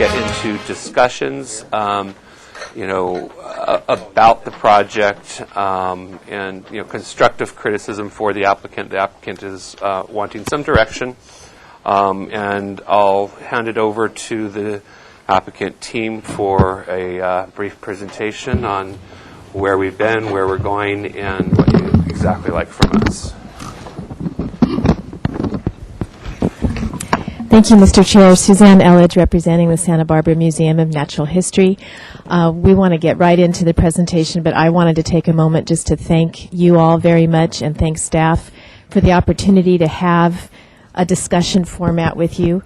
get into discussions, about the project, and constructive criticism for the applicant. The applicant is wanting some direction, and I'll hand it over to the applicant team for a brief presentation on where we've been, where we're going, and what you exactly like from us. Thank you, Mr. Chair. Suzanne Elledge, representing the Santa Barbara Museum of Natural History. We want to get right into the presentation, but I wanted to take a moment just to thank you all very much and thank staff for the opportunity to have a discussion format with you.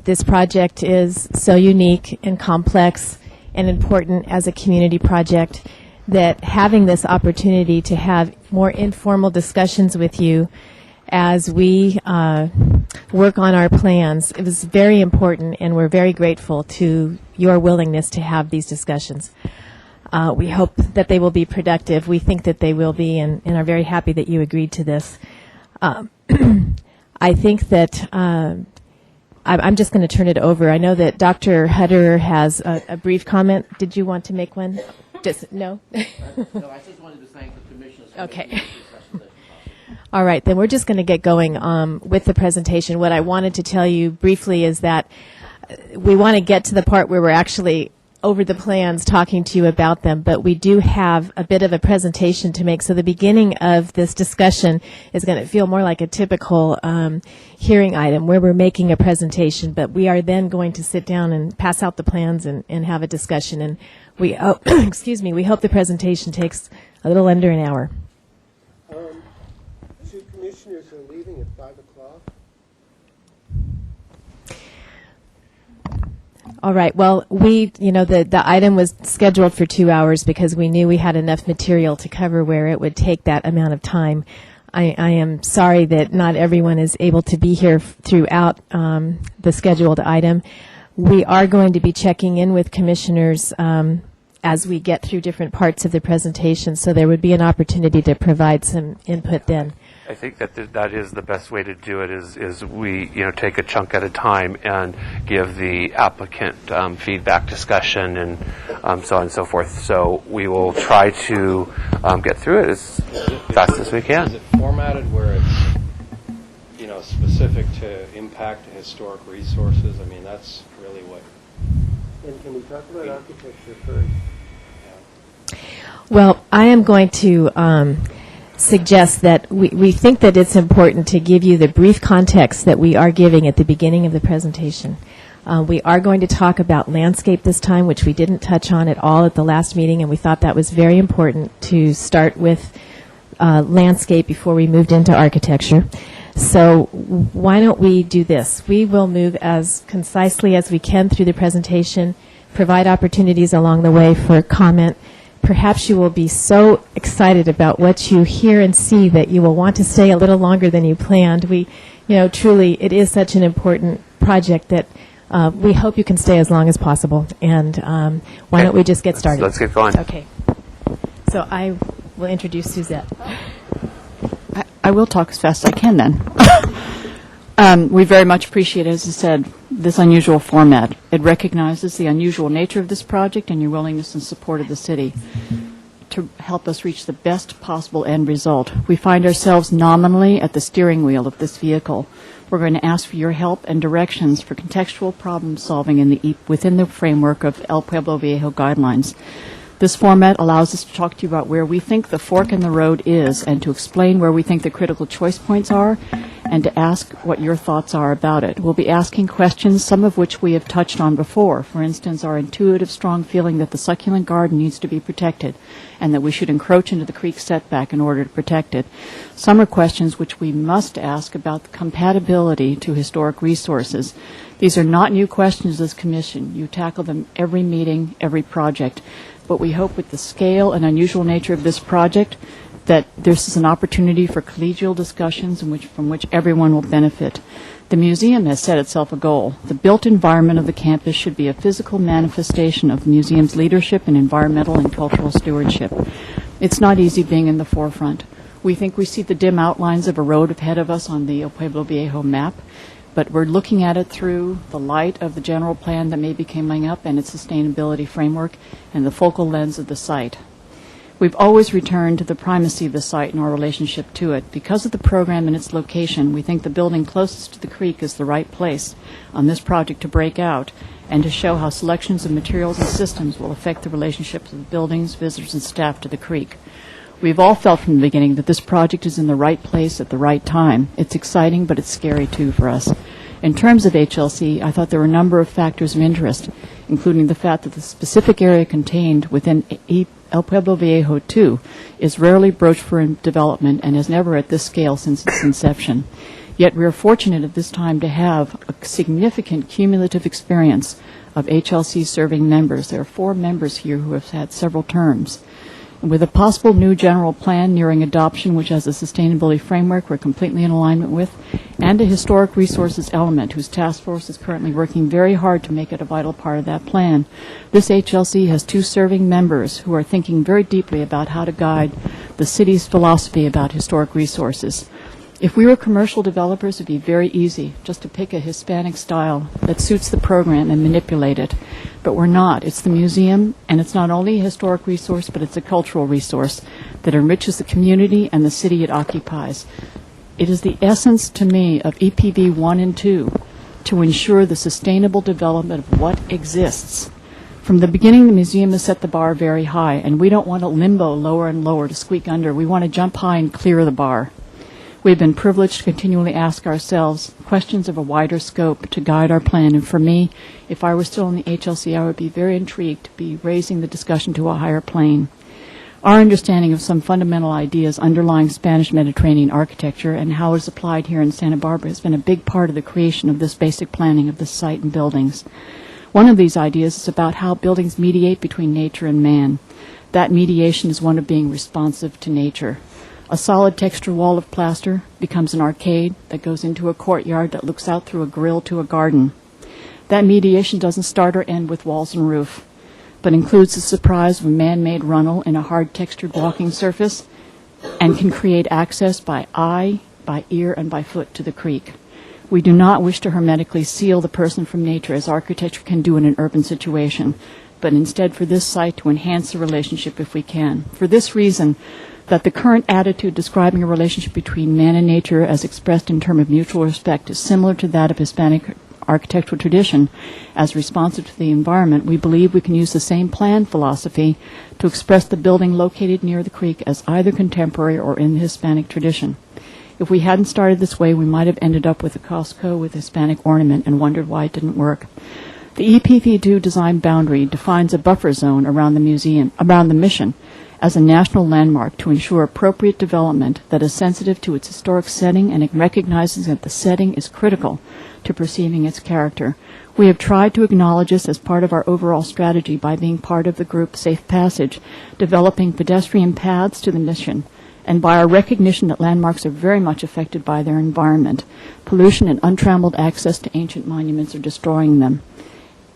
This project is so unique and complex and important as a community project that having this opportunity to have more informal discussions with you as we work on our plans, it was very important, and we're very grateful to your willingness to have these discussions. We hope that they will be productive. We think that they will be, and are very happy that you agreed to this. I think that I'm just going to turn it over. I know that Dr. Hutter has a brief comment. Did you want to make one? Just no? No, I just wanted to thank the commissioners. Okay. All right, then we're just going to get going with the presentation. What I wanted to tell you briefly is that we want to get to the part where we're actually over the plans talking to you about them, but we do have a bit of a presentation to make. So the beginning of this discussion is going to feel more like a typical hearing item where we're making a presentation, but we are then going to sit down and pass out the plans and have a discussion. And we hope, we hope the presentation takes a little under an hour. Two commissioners are leaving at 5 o'clock. All right. Well, the item was scheduled for 2 hours because we knew we had enough material to cover where it would take that amount of time. I am sorry that not everyone is able to be here throughout the scheduled item. We are going to be checking in with commissioners as we get through different parts of the presentation, so there would be an opportunity to provide some input then. I think that that is the best way to do it. Is we take a chunk at a time and give the applicant feedback, discussion, and so on and so forth. So we will try to get through it as fast as we can. Is it formatted where it's specific to impact and historic resources? I mean, that's really what. And can we talk about architecture first? Yeah. Well, I am going to suggest that we think that it's important to give you the brief context that we are giving at the beginning of the presentation. We are going to talk about landscape this time, which we didn't touch on at all at the last meeting, and we thought that was very important to start with landscape before we moved into architecture. So why don't we do this? We will move as concisely as we can through the presentation, provide opportunities along the way for comment. Perhaps you will be so excited about what you hear and see that you will want to stay a little longer than you planned. Truly, it is such an important project that we hope you can stay as long as possible. And why don't we just get started? Let's get going. Okay. So I will introduce Suzette. I will talk as fast as I can then. We very much appreciate, as I said, this unusual format. It recognizes the unusual nature of this project and your willingness and support of the city to help us reach the best possible end result. We find ourselves nominally at the steering wheel of this vehicle. We're going to ask for your help and directions for contextual problem solving within the framework of El Pueblo Viejo guidelines. This format allows us to talk to you about where we think the fork in the road is and to explain where we think the critical choice points are and to ask what your thoughts are about it. We'll be asking questions, some of which we have touched on before. For instance, our intuitive, strong feeling that the succulent garden needs to be protected and that we should encroach into the creek setback in order to protect it. Some are questions which we must ask about the compatibility to historic resources. These are not new questions as commission. You tackle them every meeting, every project. But we hope with the scale and unusual nature of this project that this is an opportunity for collegial discussions from which everyone will benefit. The museum has set itself a goal. The built environment of the campus should be a physical manifestation of the museum's leadership in environmental and cultural stewardship. It's not easy being in the forefront. We think we see the dim outlines of a road ahead of us on the El Pueblo Viejo map, but we're looking at it through the light of the general plan that may be coming up and its sustainability framework and the focal lens of the site. We've always returned to the primacy of the site and our relationship to it. Because of the program and its location, we think the building closest to the creek is the right place on this project to break out and to show how selections of materials and systems will affect the relationships of the buildings, visitors, and staff to the creek. We've all felt from the beginning that this project is in the right place at the right time. It's exciting, but it's scary, too, for us. In terms of HLC, I thought there were a number of factors of interest, including the fact that the specific area contained within El Pueblo Viejo 2 is rarely broached for development and has never at this scale since its inception. Yet we are fortunate at this time to have a significant cumulative experience of HLC serving members. There are 4 members here who have had several terms. And with a possible new general plan nearing adoption, which has a sustainability framework we're completely in alignment with, and a historic resources element whose task force is currently working very hard to make it a vital part of that plan, this HLC has 2 serving members who are thinking very deeply about how to guide the city's philosophy about historic resources. If we were commercial developers, it would be very easy just to pick a Hispanic style that suits the program and manipulate it. But we're not. It's the museum, and it's not only a historic resource, but it's a cultural resource that enriches the community and the city it occupies. It is the essence, to me, of EPV 1 and 2 to ensure the sustainable development of what exists. From the beginning, the museum has set the bar very high, and we don't want a limbo lower and lower to squeak under. We want to jump high and clear the bar. We've been privileged to continually ask ourselves questions of a wider scope to guide our plan. And for me, if I were still in the HLC, I would be very intrigued to be raising the discussion to a higher plane. Our understanding of some fundamental ideas underlying Spanish Mediterranean architecture and how it is applied here in Santa Barbara has been a big part of the creation of this basic planning of this site and buildings. One of these ideas is about how buildings mediate between nature and man. That mediation is one of being responsive to nature. A solid texture wall of plaster becomes an arcade that goes into a courtyard that looks out through a grill to a garden. That mediation doesn't start or end with walls and roof, but includes the surprise of a man-made runnel in a hard-textured walking surface and can create access by eye, by ear, and by foot to the creek. We do not wish to hermetically seal the person from nature as architecture can do in an urban situation, but instead for this site to enhance the relationship if we can. For this reason, that the current attitude describing a relationship between man and nature as expressed in terms of mutual respect is similar to that of Hispanic architectural tradition as responsive to the environment, we believe we can use the same plan philosophy to express the building located near the creek as either contemporary or in the Hispanic tradition. If we hadn't started this way, we might have ended up with a Costco with Hispanic ornament and wondered why it didn't work. The EPV2 design boundary defines a buffer zone around the museum, around the mission, as a national landmark to ensure appropriate development that is sensitive to its historic setting and it recognizes that the setting is critical to perceiving its character. We have tried to acknowledge this as part of our overall strategy by being part of the group Safe Passage, developing pedestrian paths to the mission, and by our recognition that landmarks are very much affected by their environment. Pollution and untrammeled access to ancient monuments are destroying them,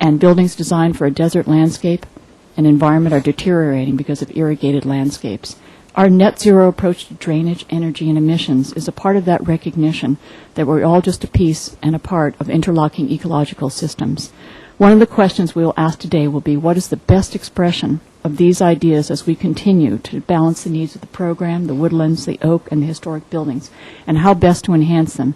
and buildings designed for a desert landscape and environment are deteriorating because of irrigated landscapes. Our net zero approach to drainage, energy, and emissions is a part of that recognition that we're all just a piece and a part of interlocking ecological systems. One of the questions we will ask today will be, what is the best expression of these ideas as we continue to balance the needs of the program, the woodlands, the oak, and the historic buildings, and how best to enhance them?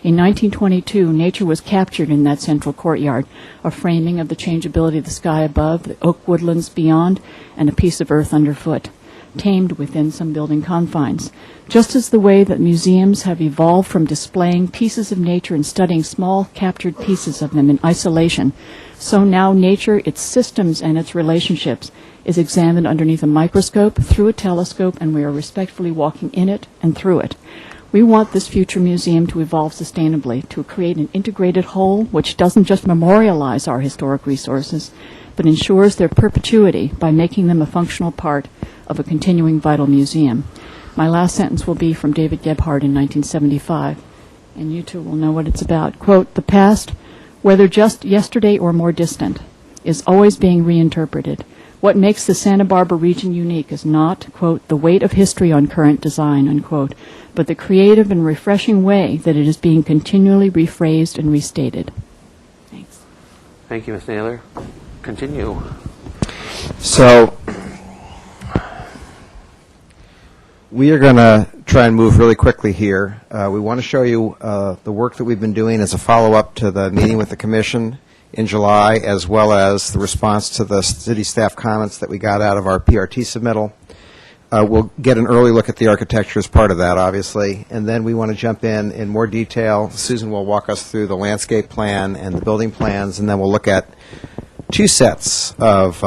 In 1922, nature was captured in that central courtyard, a framing of the changeability of the sky above, the oak woodlands beyond, and a piece of earth underfoot, tamed within some building confines. Just as the way that museums have evolved from displaying pieces of nature and studying small captured pieces of them in isolation, so now nature, its systems, and its relationships is examined underneath a microscope, through a telescope, and we are respectfully walking in it and through it. We want this future museum to evolve sustainably, to create an integrated whole which doesn't just memorialize our historic resources, but ensures their perpetuity by making them a functional part of a continuing vital museum. My last sentence will be from David Gebhardt in 1975, and you two will know what it's about. Quote, "The past, whether just yesterday or more distant, is always being reinterpreted. What makes the Santa Barbara region unique is not, quote, the weight of history on current design, unquote, but the creative and refreshing way that it is being continually rephrased and restated. Thanks. Thank you, Ms. Naylor. Continue. So we are going to try and move really quickly here. We want to show you the work that we've been doing as a follow-up to the meeting with the Commission in July, as well as the response to the city staff comments that we got out of our PRT submittal. We'll get an early look at the architecture as part of that, obviously, and then we want to jump in more detail. Susan will walk us through the landscape plan and the building plans, and then we'll look at two sets of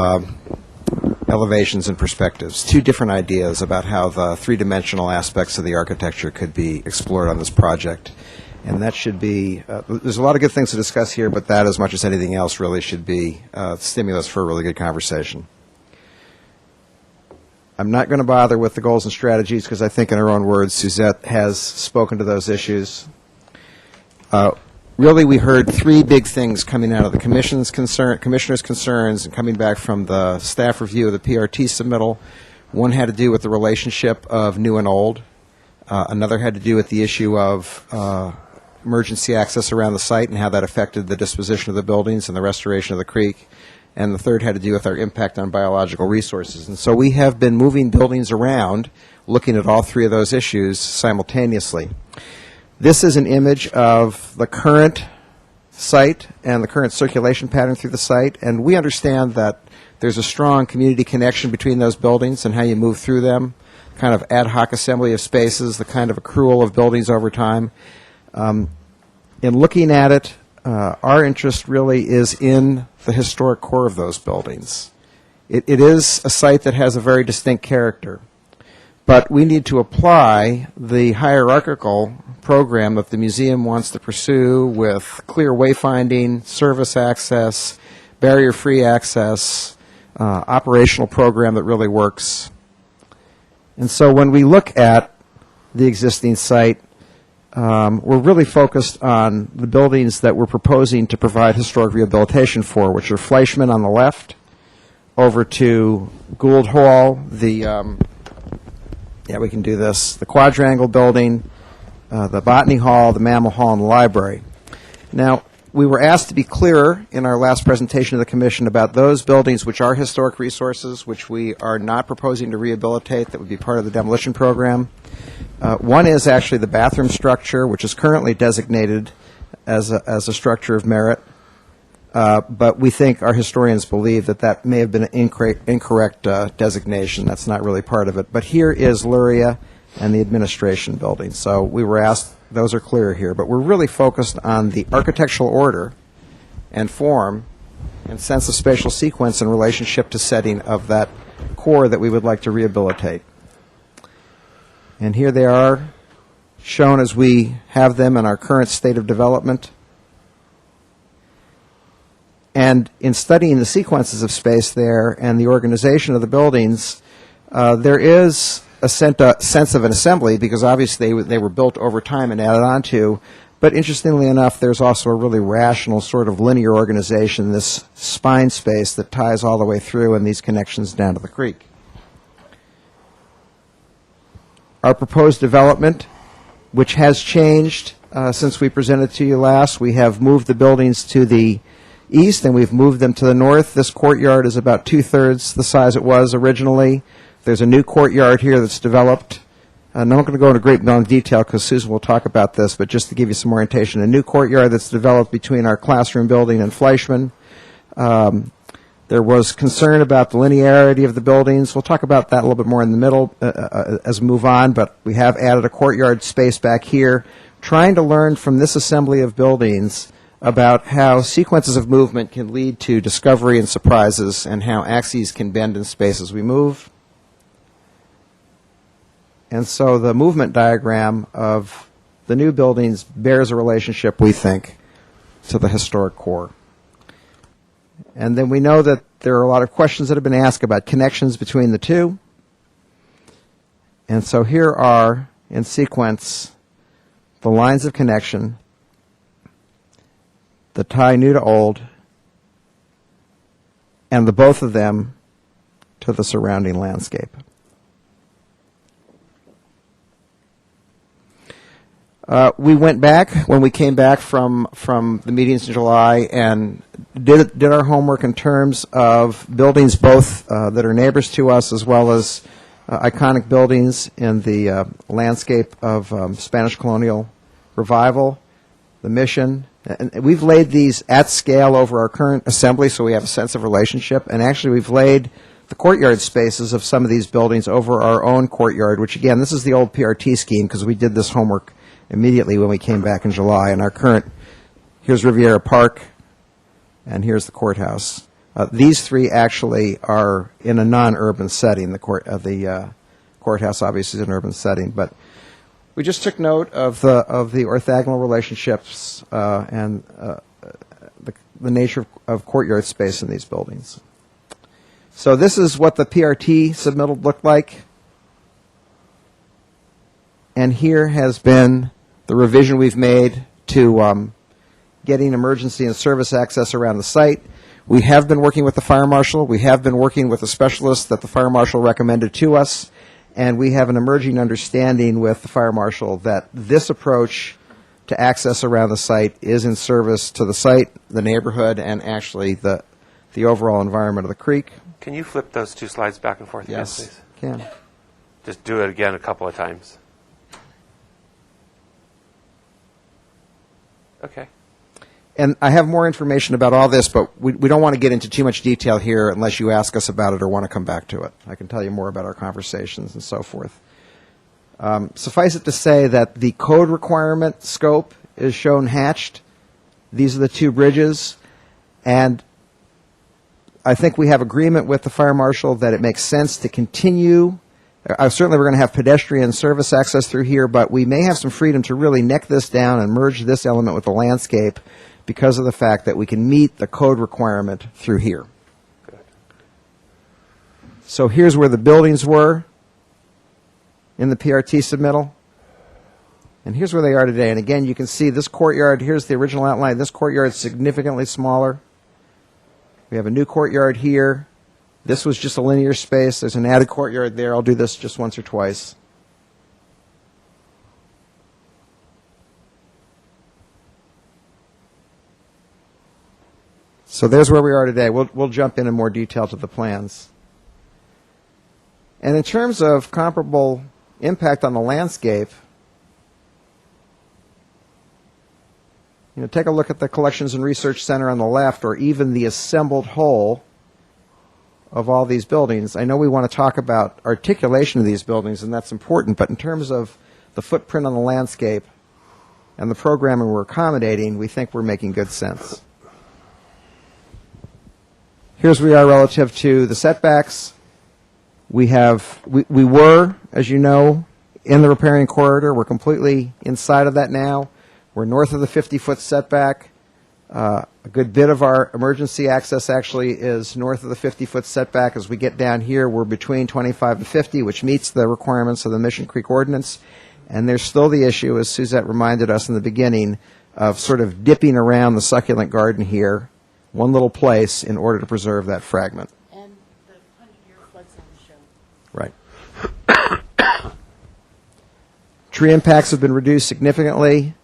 elevations and perspectives, two different ideas about how the three-dimensional aspects of the architecture could be explored on this project. And that should be, there's a lot of good things to discuss here, but that, as much as anything else, really should be stimulus for a really good conversation. I'm not going to bother with the goals and strategies because I think, in her own words, Suzette has spoken to those issues. Really, we heard three big things coming out of the commissioner's concerns and coming back from the staff review of the PRT submittal. One had to do with the relationship of new and old. Another had to do with the issue of emergency access around the site and how that affected the disposition of the buildings and the restoration of the creek. And the third had to do with our impact on biological resources. And so we have been moving buildings around, looking at all three of those issues simultaneously. This is an image of the current site and the current circulation pattern through the site, and we understand that there's a strong community connection between those buildings and how you move through them, kind of ad hoc assembly of spaces, the kind of accrual of buildings over time. In looking at it, our interest really is in the historic core of those buildings. It is a site that has a very distinct character, but we need to apply the hierarchical program that the museum wants to pursue with clear wayfinding, service access, barrier-free access, operational program that really works. And so when we look at the existing site, we're really focused on the buildings that we're proposing to provide historic rehabilitation for, which are Fleischmann on the left, over to Gould Hall, the we can do this, the Quadrangle building, the Botany Hall, the Mammal Hall, and the library. Now, we were asked to be clearer in our last presentation to the Commission about those buildings which are historic resources, which we are not proposing to rehabilitate, that would be part of the demolition program. One is actually the bathroom structure, which is currently designated as a structure of merit, but we think our historians believe that that may have been an incorrect designation. That's not really part of it. But here is Luria and the administration building. So we were asked, those are clear here, but we're really focused on the architectural order and form and sense of spatial sequence in relationship to setting of that core that we would like to rehabilitate. And here they are, shown as we have them in our current state of development. And in studying the sequences of space there and the organization of the buildings, there is a sense of an assembly, because obviously they were built over time and added onto. But interestingly enough, there's also a really rational sort of linear organization, this spine space that ties all the way through and these connections down to the creek. Our proposed development, which has changed since we presented to you last, we have moved the buildings to the east and we've moved them to the north. This courtyard is about 2/3 the size it was originally. There's a new courtyard here that's developed. I'm not going to go into great amount of detail because Susan will talk about this, but just to give you some orientation, a new courtyard that's developed between our classroom building and Fleischmann. There was concern about the linearity of the buildings. We'll talk about that a little bit more in the middle as we move on, but we have added a courtyard space back here, trying to learn from this assembly of buildings about how sequences of movement can lead to discovery and surprises and how axes can bend in space as we move. And so the movement diagram of the new buildings bears a relationship, we think, to the historic core. And then we know that there are a lot of questions that have been asked about connections between the two. And so here are, in sequence, the lines of connection, the tie new to old, and the both of them to the surrounding landscape. We went back when we came back from the meetings in July and did our homework in terms of buildings both that are neighbors to us as well as iconic buildings in the landscape of Spanish colonial revival, the Mission. And we've laid these at scale over our current assembly so we have a sense of relationship. And actually we've laid the courtyard spaces of some of these buildings over our own courtyard, which again, this is the old PRT scheme because we did this homework immediately when we came back in July. And our current, here's Riviera Park, and here's the courthouse. These three actually are in a non-urban setting. The courthouse obviously is an urban setting, but we just took note of the orthogonal relationships and the nature of courtyard space in these buildings. So this is what the PRT submittal looked like. And here has been the revision we've made to getting emergency and service access around the site. We have been working with the fire marshal. We have been working with the specialist that the fire marshal recommended to us. And we have an emerging understanding with the fire marshal that this approach to access around the site is in service to the site, the neighborhood, and actually the overall environment of the creek. Can you flip those two slides back and forth Yes, again, please? can. Just do it again a couple of times. Okay. And I have more information about all this, but we don't want to get into too much detail here unless you ask us about it or want to come back to it. I can tell you more about our conversations and so forth. Suffice it to say that the code requirement scope is shown hatched. These are the two bridges. And I think we have agreement with the fire marshal that it makes sense to continue. Certainly we're going to have pedestrian service access through here, but we may have some freedom to really neck this down and merge this element with the landscape because of the fact that we can meet the code requirement through here. Good. So here's where the buildings were in the PRT submittal. And here's where they are today. And again, you can see this courtyard, here's the original outline. This courtyard is significantly smaller. We have a new courtyard here. This was just a linear space. There's an added courtyard there. I'll do this just once or twice. So there's where we are today. We'll jump in more detail to the plans. And in terms of comparable impact on the landscape, take a look at the Collections and Research Center on the left, or even the assembled whole of all these buildings. I know we want to talk about articulation of these buildings, and that's important, but in terms of the footprint on the landscape and the programming we're accommodating, we think we're making good sense. Here's where we are relative to the setbacks. We were, as you know, in the riparian corridor. We're completely inside of that now. We're north of the 50-foot setback. A good bit of our emergency access actually is north of the 50-foot setback. As we get down here, we're between 25 and 50, which meets the requirements of the Mission Creek Ordinance. And there's still the issue, as Suzette reminded us in the beginning, of sort of dipping around the succulent garden here, one little place, in order to preserve that fragment. And the 100-year flood zone is shown. Right. Tree impacts have been reduced significantly.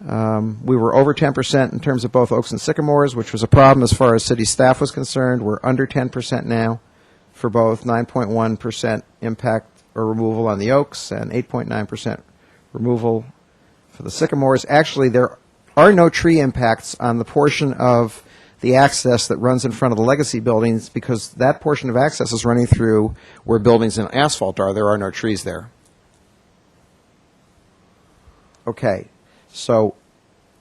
We were over 10% in terms of both oaks and sycamores, which was a problem as far as city staff was concerned. We're under 10% now for both, 9.1% impact or removal on the oaks and 8.9% removal for the sycamores. Actually, there are no tree impacts on the portion of the access that runs in front of the legacy buildings because that portion of access is running through where buildings and asphalt are. There are no trees there. Okay. So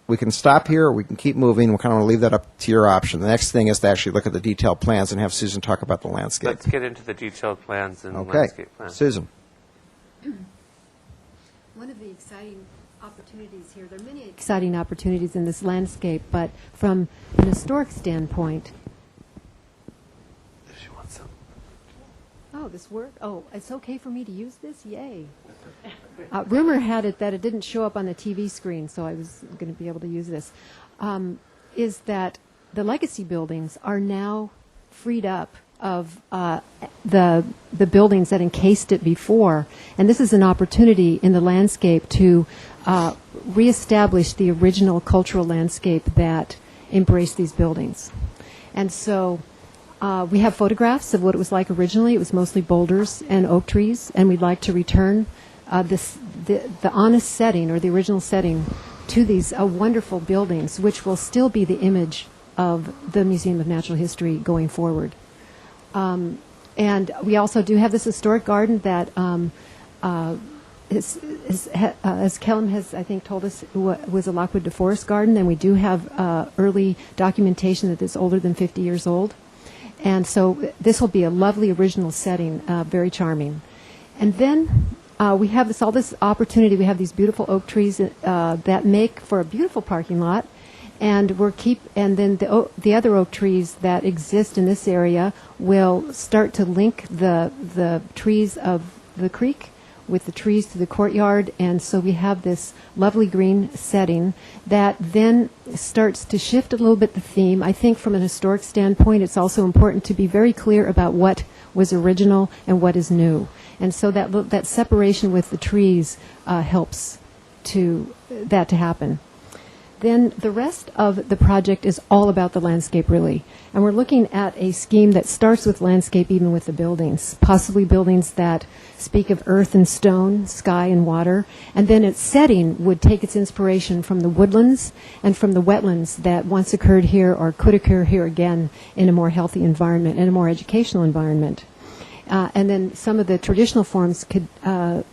we can stop here or we can keep moving. We'll kind of leave that up to your option. The next thing is to actually look at the detailed plans and have Susan talk about the landscape. Let's get into the detailed plans and Okay. landscape plans. Susan. One of the exciting opportunities here, there are many exciting opportunities in this landscape, but from an historic standpoint, If she wants some. oh, this worked? Oh, it's okay for me to use this? Yay. Rumor had it that it didn't show up on the TV screen, so I was going to be able to use this, is that the legacy buildings are now freed up of the buildings that encased it before. And this is an opportunity in the landscape to reestablish the original cultural landscape that embraced these buildings. And so we have photographs of what it was like originally. It was mostly boulders and oak trees, and we'd like to return the honest setting, or the original setting, to these wonderful buildings, which will still be the image of the Museum of Natural History going forward. And we also do have this historic garden that, as Kellum has, I think, told us, was a Lockwood DeForest garden, and we do have early documentation that it's older than 50 years old. And so this will be a lovely original setting, very charming. And then we have all this opportunity. We have these beautiful oak trees that make for a beautiful parking lot. And and then the other oak trees that exist in this area will start to link the trees of the creek with the trees to the courtyard, and so we have this lovely green setting that then starts to shift a little bit the theme. I think from an historic standpoint, it's also important to be very clear about what was original and what is new, and so that separation with the trees helps that to happen. Then the rest of the project is all about the landscape, really. And we're looking at a scheme that starts with landscape, even with the buildings, possibly buildings that speak of earth and stone, sky and water. And then its setting would take its inspiration from the woodlands and from the wetlands that once occurred here or could occur here again in a more healthy environment, in a more educational environment. And then some of the traditional forms could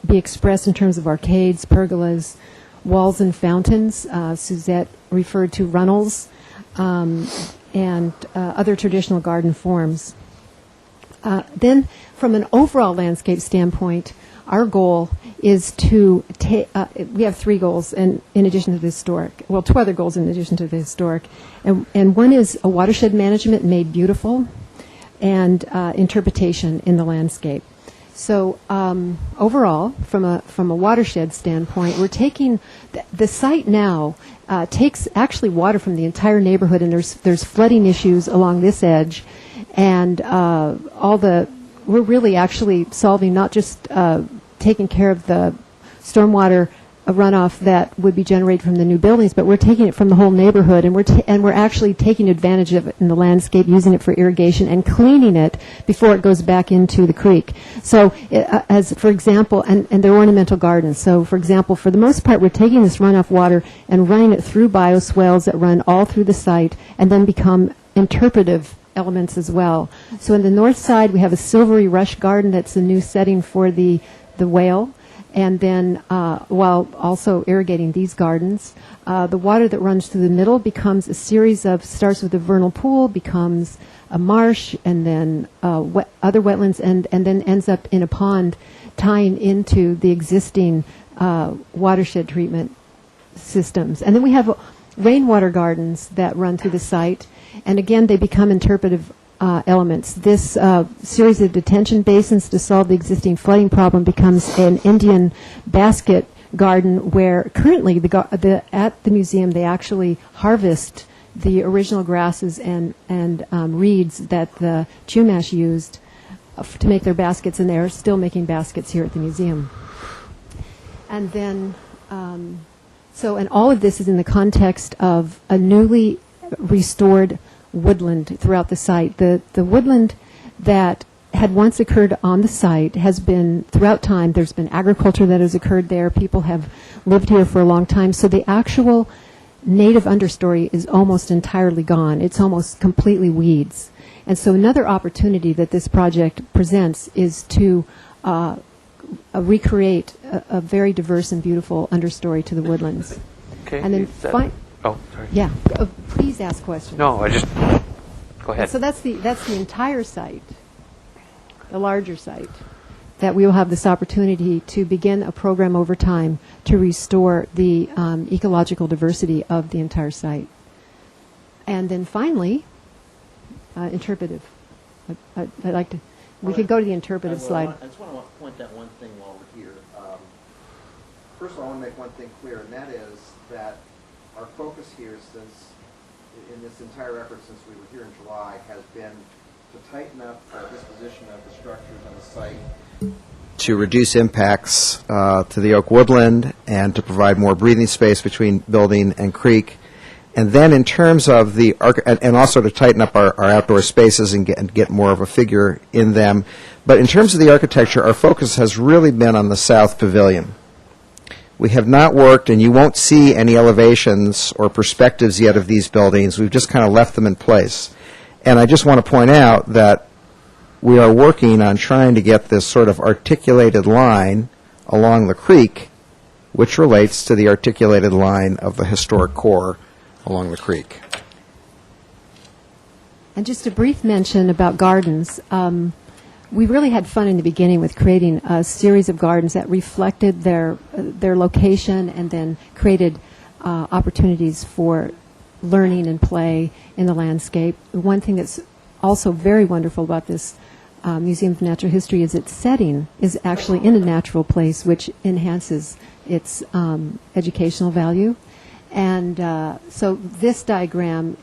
be expressed in terms of arcades, pergolas, walls and fountains. Suzette referred to runnels and other traditional garden forms. Then, from an overall landscape standpoint, our goal is to we have 3 goals in addition to the historic. Well, 2 other goals in addition to the historic. And one is a watershed management made beautiful and interpretation in the landscape. So overall, from a watershed standpoint, we're taking the site now takes actually water from the entire neighborhood, and there's flooding issues along this edge, and we're really actually solving not just taking care of the stormwater runoff that would be generated from the new buildings, but we're taking it from the whole neighborhood, and we're actually taking advantage of it in the landscape, using it for irrigation and cleaning it before it goes back into the creek. So, as for example, and they're ornamental gardens. So, for example, for the most part, we're taking this runoff water and running it through bioswales that run all through the site, and then become interpretive elements as well. So, in the north side, we have a silvery rush garden that's a new setting for the whale. And then, while also irrigating these gardens, the water that runs through the middle becomes a series starts with a vernal pool, becomes a marsh, and then other wetlands, and then ends up in a pond tying into the existing watershed treatment systems. And then we have rainwater gardens that run through the site, and again, they become interpretive elements. This series of detention basins to solve the existing flooding problem becomes an Indian basket garden, where currently at the museum they actually harvest the original grasses and reeds that the Chumash used to make their baskets, and they're still making baskets here at the museum. And then, and all of this is in the context of a newly restored woodland throughout the site. The woodland that had once occurred on the site has been, throughout time, there's been agriculture that has occurred there. People have lived here for a long time. So the actual native understory is almost entirely gone. It's almost completely weeds. And so another opportunity that this project presents is to recreate a very diverse and beautiful understory to the woodlands. Okay. And then oh, sorry. yeah, please ask questions. No, go ahead. So that's the entire site, the larger site, that we will have this opportunity to begin a program over time to restore the ecological diversity of the entire site. And then finally, interpretive. I'd like to. We could go to the interpretive slide. I just want to point out one thing while we're here. First of all, I want to make one thing clear, and that is that our focus here, since in this entire effort since we were here in July, has been to tighten up the disposition of the structures on the site, to reduce impacts to the oak woodland, and to provide more breathing space between building and creek. And then in terms of the, and also to tighten up our outdoor spaces and get more of a figure in them. But in terms of the architecture, our focus has really been on the south pavilion. We have not worked, and you won't see any elevations or perspectives yet of these buildings. We've just kind of left them in place. And I just want to point out that we are working on trying to get this sort of articulated line along the creek, which relates to the articulated line of the historic core along the creek. And just a brief mention about gardens. We really had fun in the beginning with creating a series of gardens that reflected their location and then created opportunities for learning and play in the landscape. One thing that's also very wonderful about this Museum of Natural History is its setting is actually in a natural place, which enhances its educational value. And so this diagram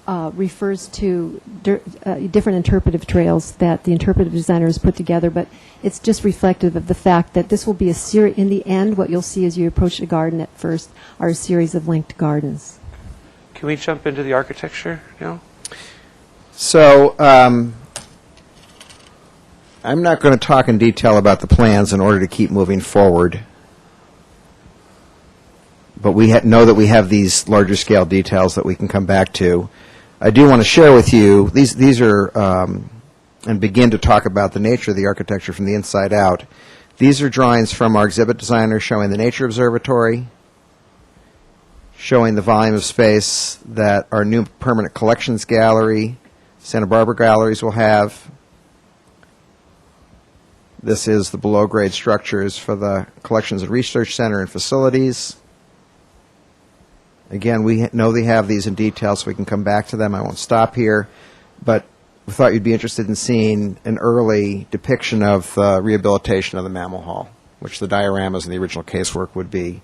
refers to different interpretive trails that the interpretive designers put together, but it's just reflective of the fact that this will be a series. In the end, what you'll see as you approach the garden at first are a series of linked gardens. Can we jump into the architecture now? So I'm not going to talk in detail about the plans in order to keep moving forward. But we know that we have these larger scale details that we can come back to. I do want to share with you, these are, and begin to talk about the nature of the architecture from the inside out. These are drawings from our exhibit designer showing the Nature Observatory, showing the volume of space that our new permanent collections gallery, Santa Barbara galleries will have. This is the below grade structures for the Collections and Research Center and facilities. Again, we know they have these in detail, so we can come back to them. I won't stop here. But we thought you'd be interested in seeing an early depiction of the rehabilitation of the Mammal Hall, which the dioramas and the original casework would be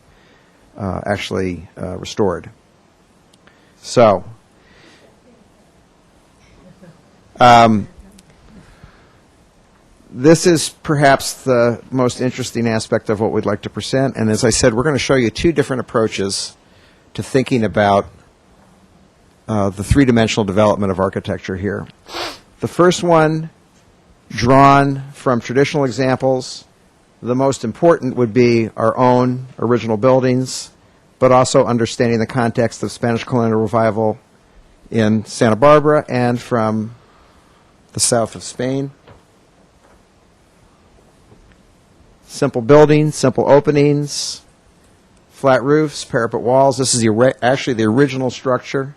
actually restored. So, this is perhaps the most interesting aspect of what we'd like to present. And as I said, we're going to show you two different approaches to thinking about the three-dimensional development of architecture here. The first one, drawn from traditional examples. The most important would be our own original buildings, but also understanding the context of Spanish colonial revival in Santa Barbara and from the south of Spain. Simple buildings, simple openings, flat roofs, parapet walls. This is actually the original structure.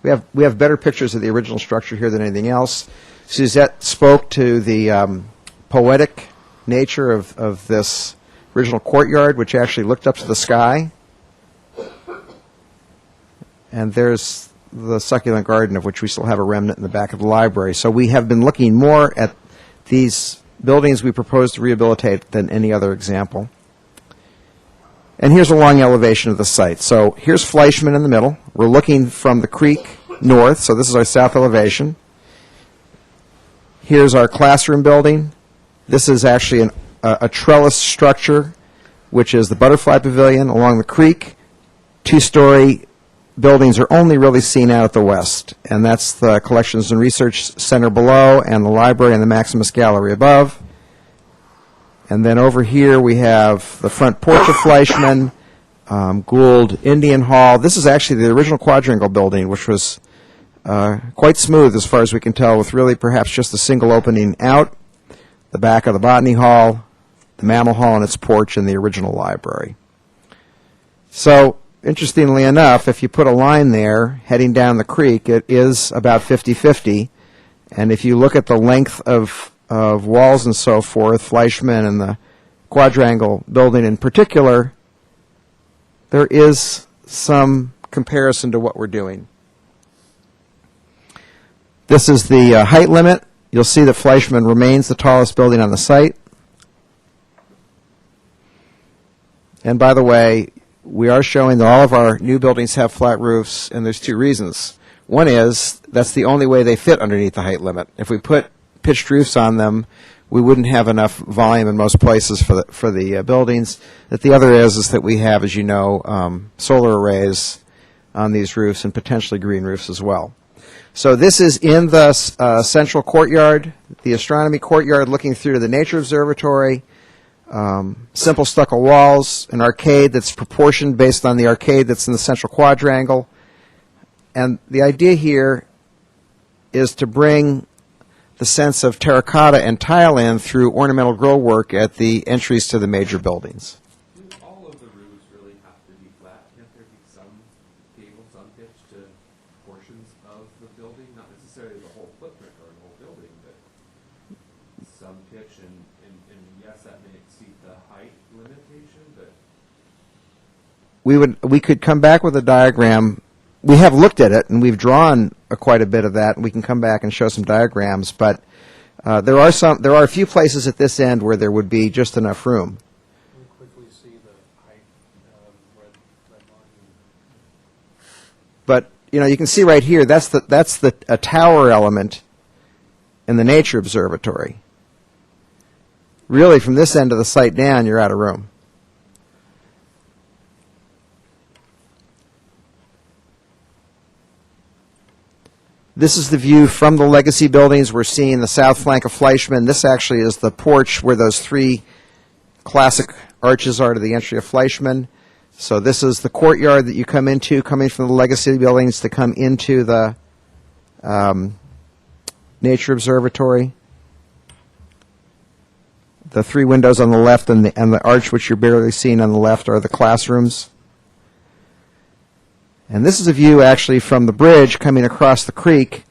We have better pictures of the original structure here than anything else. Suzette spoke to the poetic nature of this original courtyard, which actually looked up to the sky. And there's the succulent garden, of which we still have a remnant in the back of the library. So we have been looking more at these buildings we propose to rehabilitate than any other example. And here's a long elevation of the site. So here's Fleischmann in the middle. We're looking from the creek north, so this is our south elevation. Here's our classroom building. This is actually a trellis structure, which is the Butterfly Pavilion along the creek. Two-story buildings are only really seen out at the west, and that's the Collections and Research Center below and the library and the Maximus Gallery above. And then over here we have the front porch of Fleischmann, Gould Indian Hall. This is actually the original quadrangle building, which was quite smooth as far as we can tell, with really perhaps just a single opening out, the back of the Botany Hall, the Mammal Hall and its porch, and the original library. So, interestingly enough, if you put a line there heading down the creek, it is about 50-50. And if you look at the length of walls and so forth, Fleischmann and the quadrangle building in particular, there is some comparison to what we're doing. This is the height limit. You'll see that Fleischmann remains the tallest building on the site. And by the way, we are showing that all of our new buildings have flat roofs, and there's two reasons. One is, that's the only way they fit underneath the height limit. If we put pitched roofs on them, we wouldn't have enough volume in most places for the buildings. That the other is that we have, as you know, solar arrays on these roofs and potentially green roofs as well. So this is in the central courtyard, the astronomy courtyard, looking through to the nature observatory. Simple stucco walls, an arcade that's proportioned based on the arcade that's in the central quadrangle. And the idea here is to bring the sense of terracotta and tile in through ornamental grill work at the entries to the major buildings. Do all of the roofs really have to be flat? Can't there be some gable, some pitch to portions of the building? Not necessarily the whole footprint or the whole building, but some pitch, and yes, that may exceed the height limitation, but We could come back with a diagram. We have looked at it, and we've drawn quite a bit of that, and we can come back and show some diagrams, but there are a few places at this end where there would be just enough room. We quickly see the height red line. But you can see right here, that's a tower element in the nature observatory. Really, from this end of the site down, you're out of room. This is the view from the legacy buildings. We're seeing the south flank of Fleischmann. This actually is the porch where those three classic arches are to the entry of Fleischmann. So this is the courtyard that you come into, coming from the legacy buildings to come into the nature observatory. The three windows on the left and the arch, which you're barely seeing on the left, are the classrooms. And this is a view actually from the bridge coming across the creek.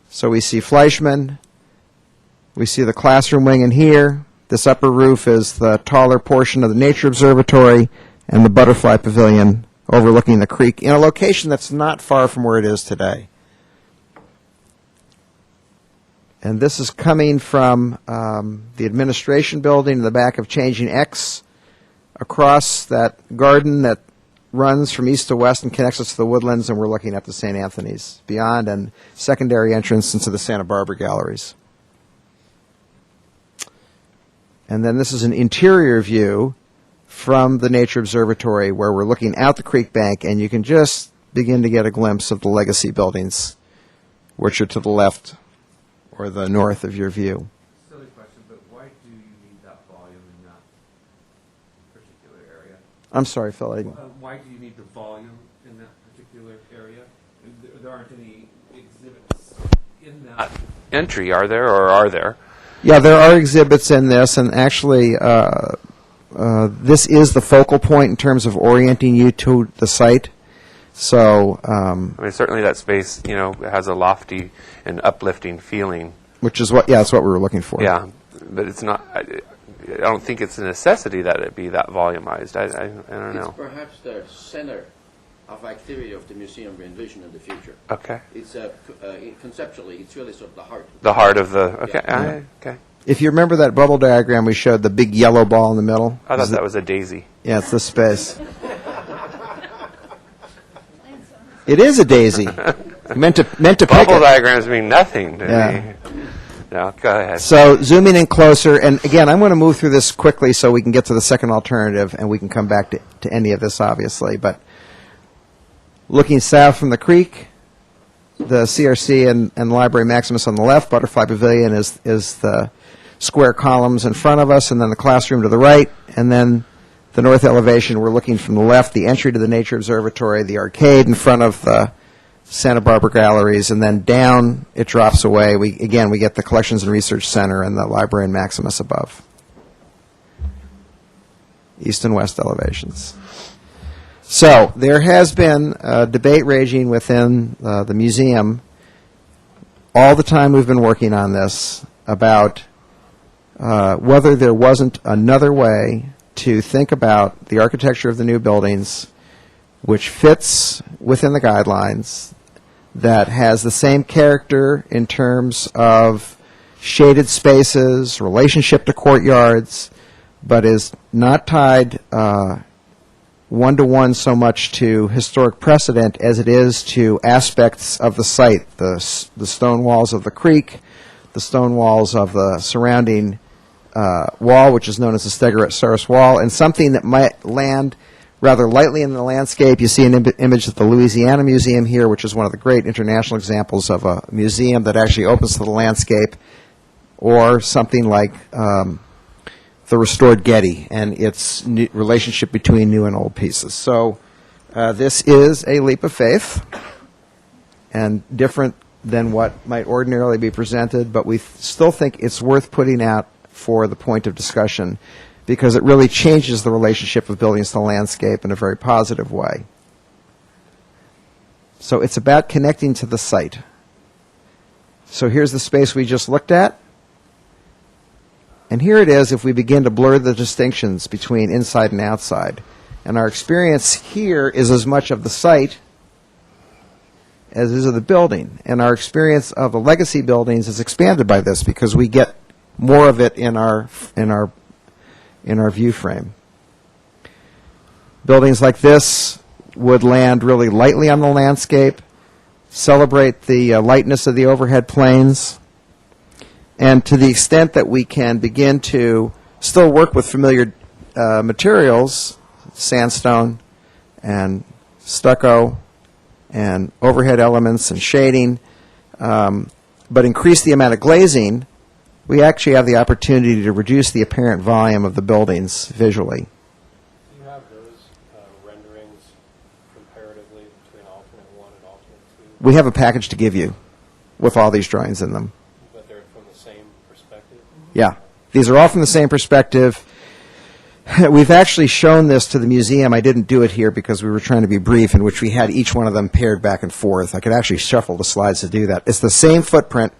So we see Fleischmann. We see the classroom wing in here. This upper roof is the taller portion of the nature observatory, and the Butterfly Pavilion overlooking the creek in a location that's not far from where it is today. And this is coming from the administration building in the back of Changing X, across that garden that runs from east to west and connects us to the Woodlands, and we're looking at the St. Anthony's beyond, and secondary entrance into the Santa Barbara galleries. And then this is an interior view from the Nature Observatory where we're looking out the creek bank, and you can just begin to get a glimpse of the legacy buildings, which are to the left or the north of your view. silly question, but why do you need that volume in that particular area? I'm sorry, Phil. Why do you need the volume in that particular area? There aren't any exhibits in that entry, are there, or are there? Yeah, there are exhibits in this, and actually this is the focal point in terms of orienting you to the site. So, I mean, certainly that space, has a lofty and uplifting feeling. which is what, that's what we were looking for. Yeah, but it's not. I don't think it's a necessity that it be that volumized. I don't know. It's perhaps the center of activity of the museum we envision in the future. Okay. It's conceptually, it's really sort of the heart. The heart of the. Okay. Yeah. Okay. If you remember that bubble diagram we showed, the big yellow ball in the middle? I thought that was a daisy. Yeah, it's this space. It is a daisy. meant to pick Bubble it. diagrams mean nothing to Yeah. me. No, go ahead. So zooming in closer, and again, I'm going to move through this quickly so we can get to the second alternative, and we can come back to any of this, obviously. But looking south from the creek, the CRC and Library Maximus on the left, Butterfly Pavilion is the square columns in front of us, and then the classroom to the right, and then the north elevation, we're looking from the left, the entry to the Nature Observatory, the arcade in front of the Santa Barbara galleries, and then down it drops away. We get the Collections and Research Center and the Library and Maximus above. East and west elevations. So there has been a debate raging within the museum all the time we've been working on this about whether there wasn't another way to think about the architecture of the new buildings which fits within the guidelines, that has the same character in terms of shaded spaces, relationship to courtyards, but is not tied one-to-one so much to historic precedent as it is to aspects of the site, the stone walls of the creek, the stone walls of the surrounding wall, which is known as the Stegoret-Saris Wall, and something that might land rather lightly in the landscape. You see an image at the Louisiana Museum here, which is one of the great international examples of a museum that actually opens to the landscape, or something like the restored Getty and its relationship between new and old pieces. So this is a leap of faith and different than what might ordinarily be presented, but we still think it's worth putting out for the point of discussion because it really changes the relationship of buildings to the landscape in a very positive way. So it's about connecting to the site. So here's the space we just looked at. And here it is if we begin to blur the distinctions between inside and outside. And our experience here is as much of the site as is of the building. And our experience of the legacy buildings is expanded by this because we get more of it in our view frame. Buildings like this would land really lightly on the landscape, celebrate the lightness of the overhead planes, and to the extent that we can begin to still work with familiar materials, sandstone and stucco and overhead elements and shading, but increase the amount of glazing, we actually have the opportunity to reduce the apparent volume of the buildings visually. Do you have those renderings comparatively between alternate 1 and alternate 2? We have a package to give you with all these drawings in them. But they're from the same perspective? Yeah. These are all from the same perspective. We've actually shown this to the museum. I didn't do it here because we were trying to be brief, in which we had each one of them paired back and forth. I could actually shuffle the slides to do that. It's the same footprint.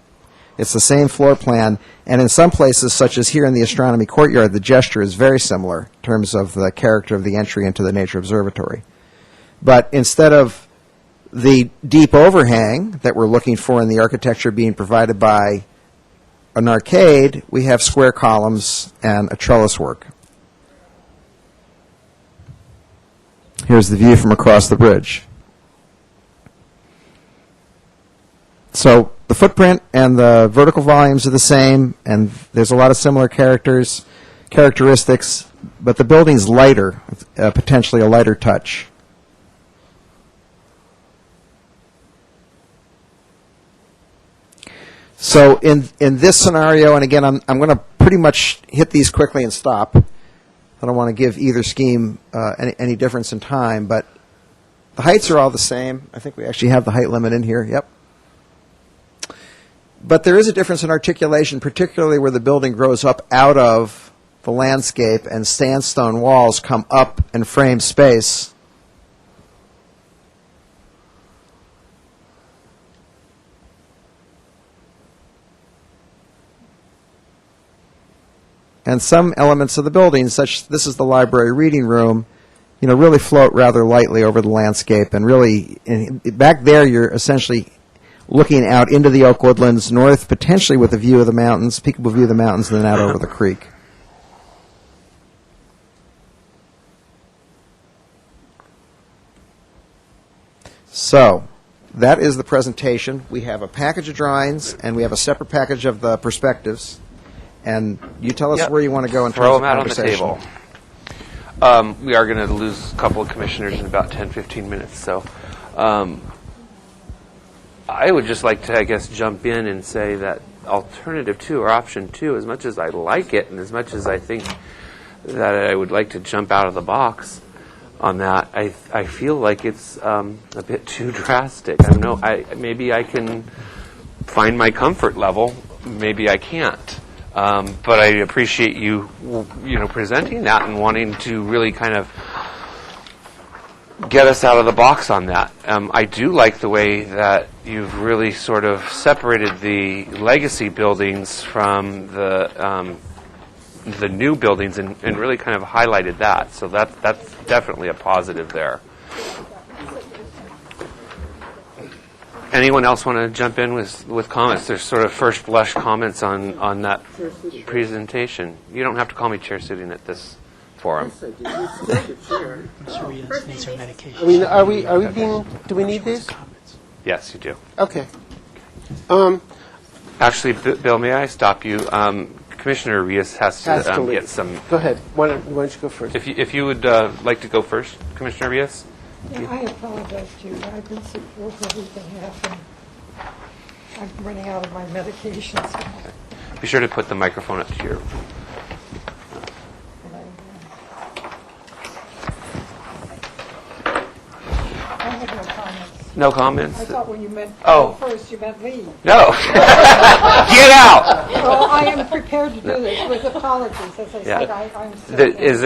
It's the same floor plan. And in some places, such as here in the Astronomy Courtyard, the gesture is very similar in terms of the character of the entry into the Nature Observatory. But instead of the deep overhang that we're looking for in the architecture being provided by an arcade, we have square columns and a trellis work. Here's the view from across the bridge. So the footprint and the vertical volumes are the same, and there's a lot of similar characteristics, but the building's lighter, potentially a lighter touch. So in this scenario, and again, I'm going to pretty much hit these quickly and stop. I don't want to give either scheme any difference in time, but the heights are all the same. I think we actually have the height limit in here. Yep. But there is a difference in articulation, particularly where the building grows up out of the landscape and sandstone walls come up and frame space. And some elements of the building, such this is the library reading room, really float rather lightly over the landscape. And really, back there, you're essentially looking out into the oak woodlands, north, potentially with a view of the mountains, peekable view of the mountains, and then out over the creek. So that is the presentation. We have a package of drawings, and we have a separate package of the perspectives. And you tell us where you want to go in terms of conversation. Throw them out on the table. We are going to lose a couple of commissioners in about 10, 15 minutes. So I would just like to, I guess, jump in and say that alternative 2 or option 2, as much as I like it and as much as I think that I would like to jump out of the box on that, I feel like it's a bit too drastic. I don't know. Maybe I can find my comfort level. Maybe I can't. But I appreciate you presenting that and wanting to really kind of get us out of the box on that. I do like the way that you've really sort of separated the legacy buildings from the new buildings and really kind of highlighted that. So that's definitely a positive there. Anyone else want to jump in with comments? There's sort of first blush comments on that presentation. You don't have to call me chair sitting at this forum. Yes, I did. You sit the chair. Aria's needs her medication. I mean, are we being, do we need this? Yes, you do. Okay. Actually, Bill, may I stop you? Commissioner Arias has to leave. get some. Go ahead. Why don't you go first? If you would like to go first, Commissioner Arias. Yeah, I apologize to you. I've been sick for a week and a half, and I'm running out of my medications. Be sure to put the microphone up to your. I have no comments. No comments? I thought when you meant first, you meant leave. No. Get out. Well, I am prepared to do this with apologies. As I said, I'm sick. Is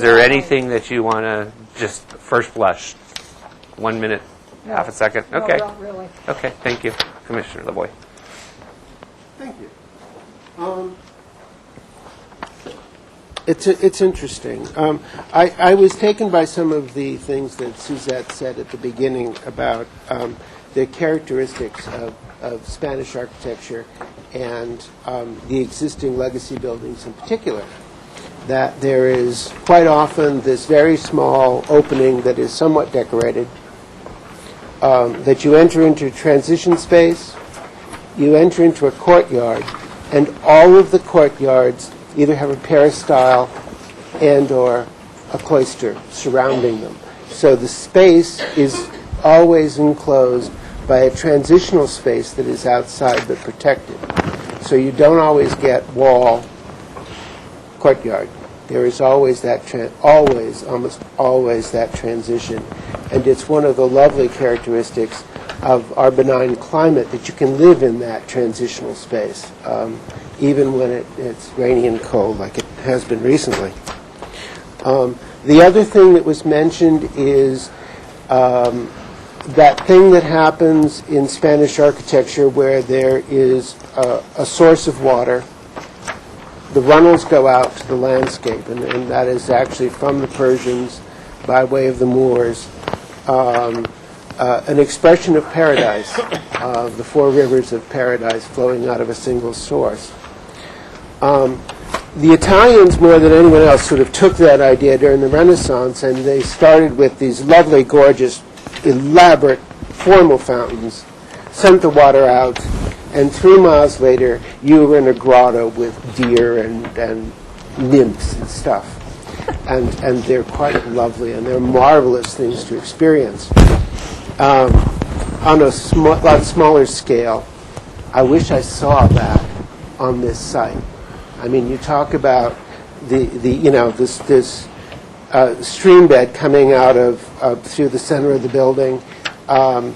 there anything that you want to just first blush? 1 minute, half a second? No, Okay. not really. Okay, thank you, Commissioner LeBoy. Thank you. It's interesting. I was taken by some of the things that Suzette said at the beginning about the characteristics of Spanish architecture and the existing legacy buildings in particular. That there is quite often this very small opening that is somewhat decorated, that you enter into transition space, you enter into a courtyard, and all of the courtyards either have a peristyle and or a cloister surrounding them. So the space is always enclosed by a transitional space that is outside but protected. So you don't always get wall courtyard. There is always that almost always that transition. And it's one of the lovely characteristics of our benign climate that you can live in that transitional space, even when it's rainy and cold like it has been recently. The other thing that was mentioned is that thing that happens in Spanish architecture where there is a source of water. The runnels go out to the landscape, and that is actually from the Persians by way of the Moors, an expression of paradise, the four rivers of paradise flowing out of a single source. The Italians, more than anyone else, sort of took that idea during the Renaissance, and they started with these lovely, gorgeous, elaborate, formal fountains, sent the water out, and 3 miles later, you were in a grotto with deer and nymphs and stuff. And they're quite lovely, and they're marvelous things to experience. On a lot smaller scale, I wish I saw that on this site. I mean, you talk about this stream bed coming out of through the center of the building, and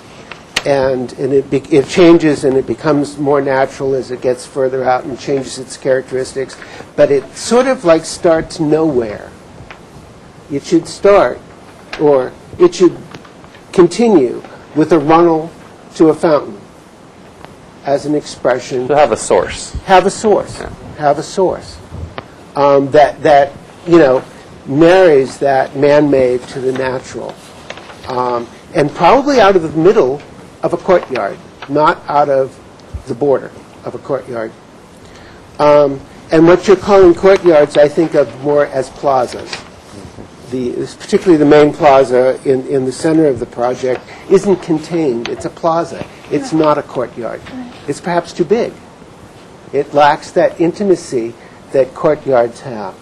it changes and it becomes more natural as it gets further out and changes its characteristics. But it sort of like starts nowhere. It should start, or it should continue with a runnel to a fountain as an expression. To have a source. Have a source. Yeah. Have a source that marries that man-made to the natural, and probably out of the middle of a courtyard, not out of the border of a courtyard. And what you're calling courtyards, I think of more as plazas. Particularly the main plaza in the center of the project isn't contained. It's a plaza. It's not a courtyard. It's perhaps too big. It lacks that intimacy that courtyards have.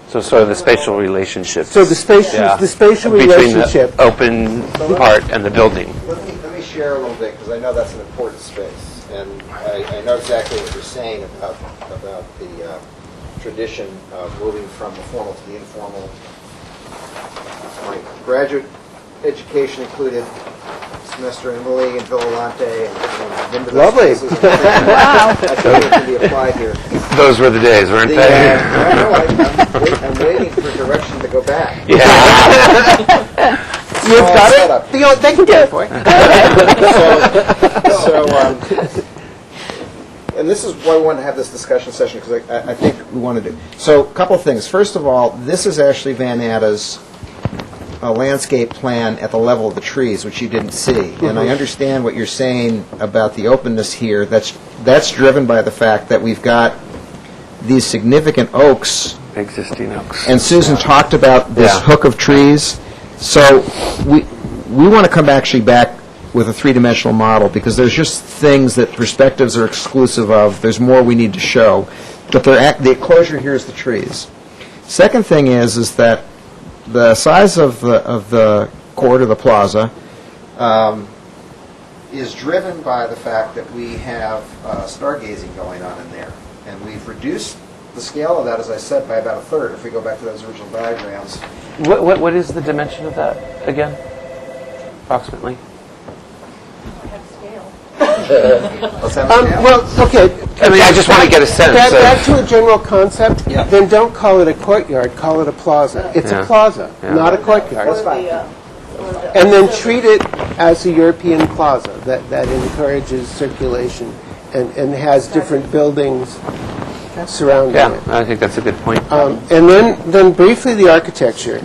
So sort of the spatial relationship. So the spatial relationship between the open part and the building. Let me share a little bit, because I know that's an important space, and I know exactly what you're saying about the tradition of moving from the formal to the informal. My graduate education included a semester in Italy and Villolante and Lovely. Wow. I think it can be applied here. Those were the days, weren't they? I'm waiting for direction to go back. Yeah. You've got it? They can do it for you. And this is why we wanted to have this discussion session, because I think we wanted to. So a couple of things. First of all, this is actually Van Atta's landscape plan at the level of the trees, which you didn't see. Mm-hmm. And I understand what you're saying about the openness here. That's driven by the fact that we've got these significant oaks. Existing oaks. And Susan talked about this hook of trees. So we want to come actually back with a three-dimensional model because there's just things that perspectives are exclusive of. There's more we need to show. But the enclosure here is the trees. Second thing is that the size of the court or the plaza is driven by the fact that we have stargazing going on in there. And we've reduced the scale of that, as I said, by about a third if we go back to those original diagrams. What is the dimension of that again, approximately? Let's have a scale. Well, okay. I mean, I just want to get a sense Back of... to a general concept, Yeah. then don't call it a courtyard, call it a plaza. It's Yeah. a plaza, Yeah. not a courtyard. That's fine. And then treat it as a European plaza that encourages circulation and has different buildings surrounding Yeah, it. I think that's a good point. And then briefly the architecture.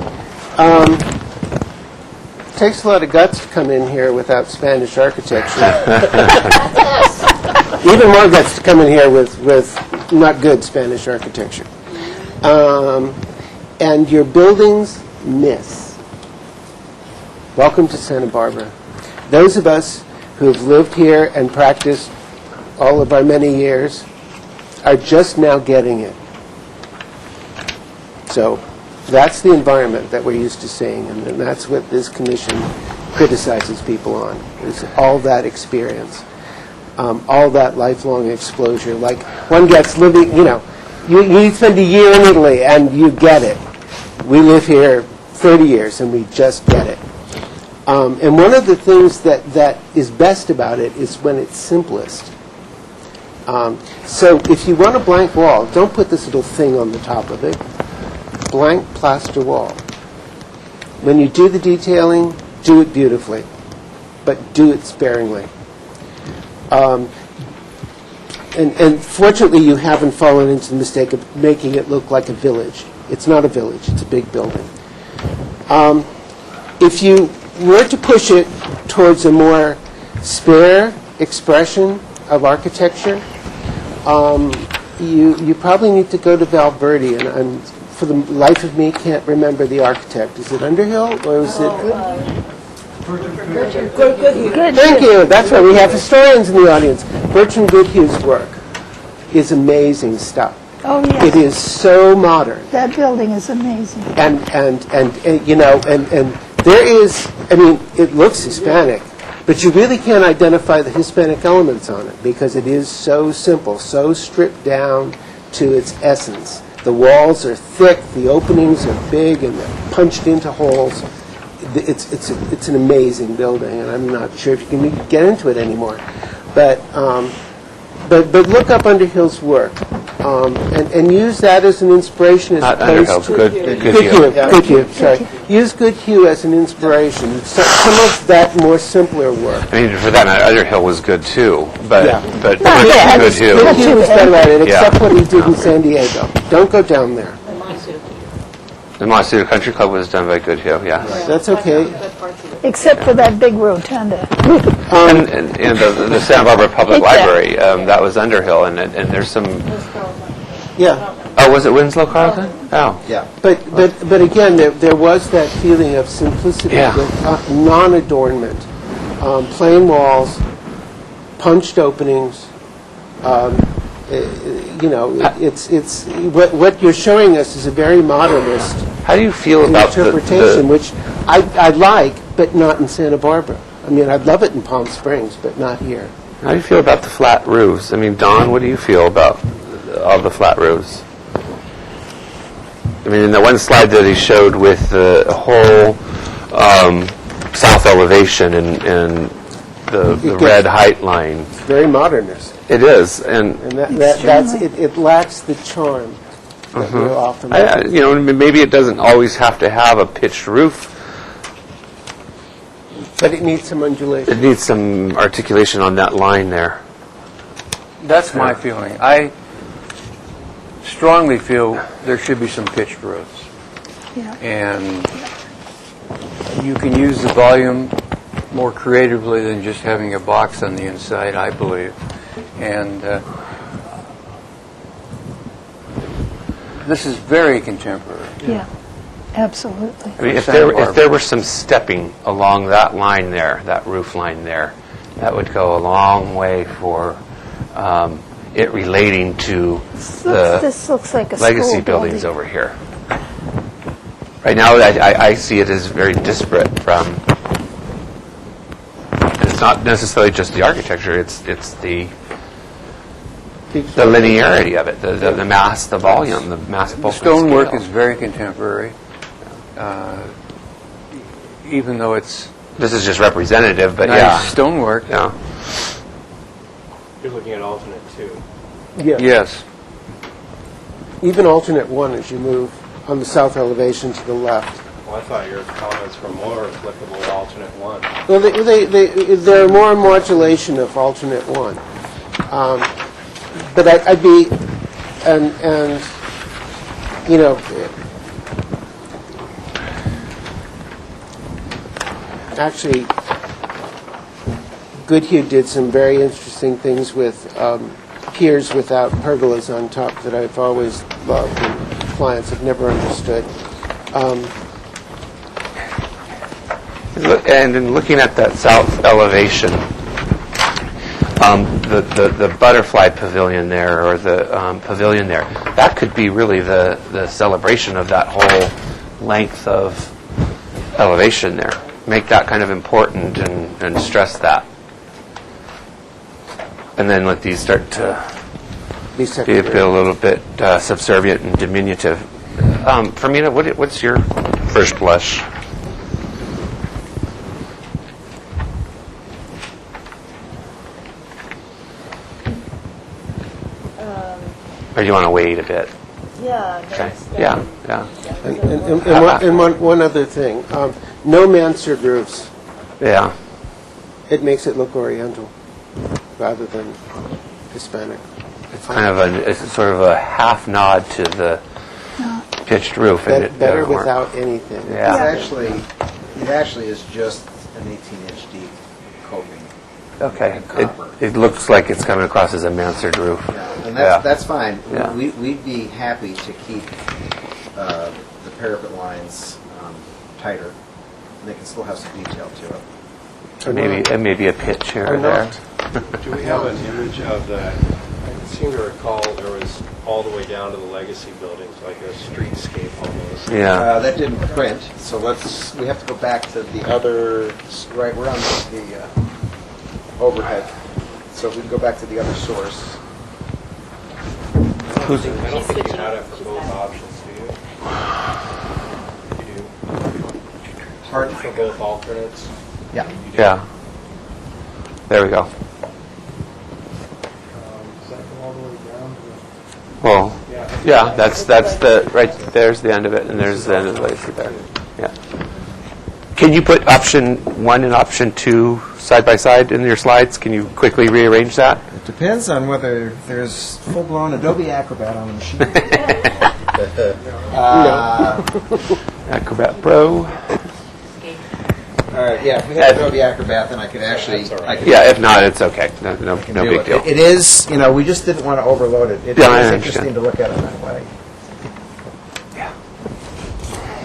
Takes a lot of guts to come in here without Spanish architecture. Even more guts to come in here with not good Spanish architecture. And your buildings miss. Welcome to Santa Barbara. Those of us who have lived here and practiced all of our many years are just now getting it. So that's the environment that we're used to seeing, and that's what this commission criticizes people on, is all that experience, all that lifelong exposure. Like one gets living, you spend a year in Italy and you get it. We live here 30 years and we just get it. And one of the things that is best about it is when it's simplest. So if you want a blank wall, don't put this little thing on the top of it. Blank plaster wall. When you do the detailing, do it beautifully, but do it sparingly. And fortunately, you haven't fallen into the mistake of making it look like a village. It's not a village, it's a big building. If you were to push it towards a more spare expression of architecture, you probably need to go to Valverde, and I'm, for the life of me, can't remember the architect. Is it Underhill, or is it... Good. Thank you. That's right. We have historians in the audience. Bertram Goodhue's work is amazing stuff. Oh, yes. It is so modern. That building is amazing. And there is, I mean, it looks Hispanic, but you really can't identify the Hispanic elements on it because it is so simple, so stripped down to its essence. The walls are thick, the openings are big, and they're punched into holes. It's an amazing building, and I'm not sure if you can get into it anymore. But look up Underhill's work and use that as an inspiration. As Not opposed Underhill, to Goodhue. Goodhue, sorry. Use Goodhue as an inspiration. Some of that more simpler work. I mean, for that matter, Underhill was good too, but Yeah. but bad. Goodhue. Goodhue was better at it, Yeah. except what he did in San Diego. Don't go down there. The Montecito Country Club was done by Goodhue, yes. That's okay. Except for that big rotunda. And the Santa Barbara Public Library, that was Underhill, and there's some... Yeah. Oh, was it Winslow Carleton? Oh. Yeah. But again, there was that feeling of simplicity, Yeah. with non-adornment, plain walls, punched openings. It's what you're showing us is a very modernist How do you feel about interpretation, which I like, but not in Santa Barbara. I mean, I'd love it in Palm Springs, but not here. How do you feel about the flat roofs? I mean, Don, what do you feel about all the flat roofs? I mean, in the one slide that he showed with the whole south elevation and the red height line. It's very modernist, It is, and that's it lacks the charm that we're often. maybe it doesn't always have to have a pitched roof. But it needs some undulation. It needs some articulation on that line there. That's my feeling. I strongly feel there should be some pitched roofs. Yeah. And you can use the volume more creatively than just having a box on the inside, I believe. And this is very contemporary. Yeah. Absolutely. I mean, if there were some stepping along that line there, that roof line there, that would go a long way for it relating to This looks like a legacy school buildings building. over here. Right now, I see it as very disparate from. It's not necessarily just the architecture; it's the linearity of it, the mass, the volume, the mass. The stonework is very contemporary, even though it's This is just representative, but nice yeah, stonework. yeah. You're looking at alternate 2. Yeah. Yes. Even alternate 1 as you move on the south elevation to the left. Well, I thought your comments were more applicable to alternate 1. Well, they're more modulation of alternate 1. But I'd be, and you know, actually, Goodhue did some very interesting things with piers without pergolas on top that I've always loved and clients have never understood. And in looking at that south elevation, the Butterfly Pavilion there, or the pavilion there, that could be really the celebration of that whole length of elevation there. Make that kind of important and stress that. And then let these start to be a little bit subservient and diminutive. Fermina, what's your first blush? Or do you want to wait a bit? Yeah. Okay. Yeah. And one other thing, no mansard roofs. Yeah. It makes it look Oriental rather than Hispanic. It's kind of it's sort of a half nod to the pitched roof. Better without anything. Yeah. It actually is just an 18-inch deep coping. Okay. And copper. It looks like it's coming across as a mansard roof. Yeah, and Yeah. that's fine. Yeah. We'd be happy to keep the parapet lines tighter. They can still have some detail to it. And maybe a pitch here or there. Do we have an image of that? I seem to recall there was all the way down to the legacy buildings, like a streetscape almost. Yeah. That didn't print, so we have to go back to the other, right, we're on the overhead. So if we can go back to the other source. I don't think you had it for both options, do you? You do. Pardon? For both alternates? Yeah. Yeah. There we go. Well, yeah, that's the right. There's the end of it, and there's the end of the laser there. Yeah. Can you put option 1 and option 2 side by side in your slides? Can you quickly rearrange that? It depends on whether there's full-blown Adobe Acrobat on the machine. Acrobat Pro. All right, yeah, if we had Adobe Acrobat, then I could actually... Yeah, if not, it's okay. No big deal. It is, we just didn't want to overload it. It Yeah, I is understand. interesting to look at it that way. Yeah.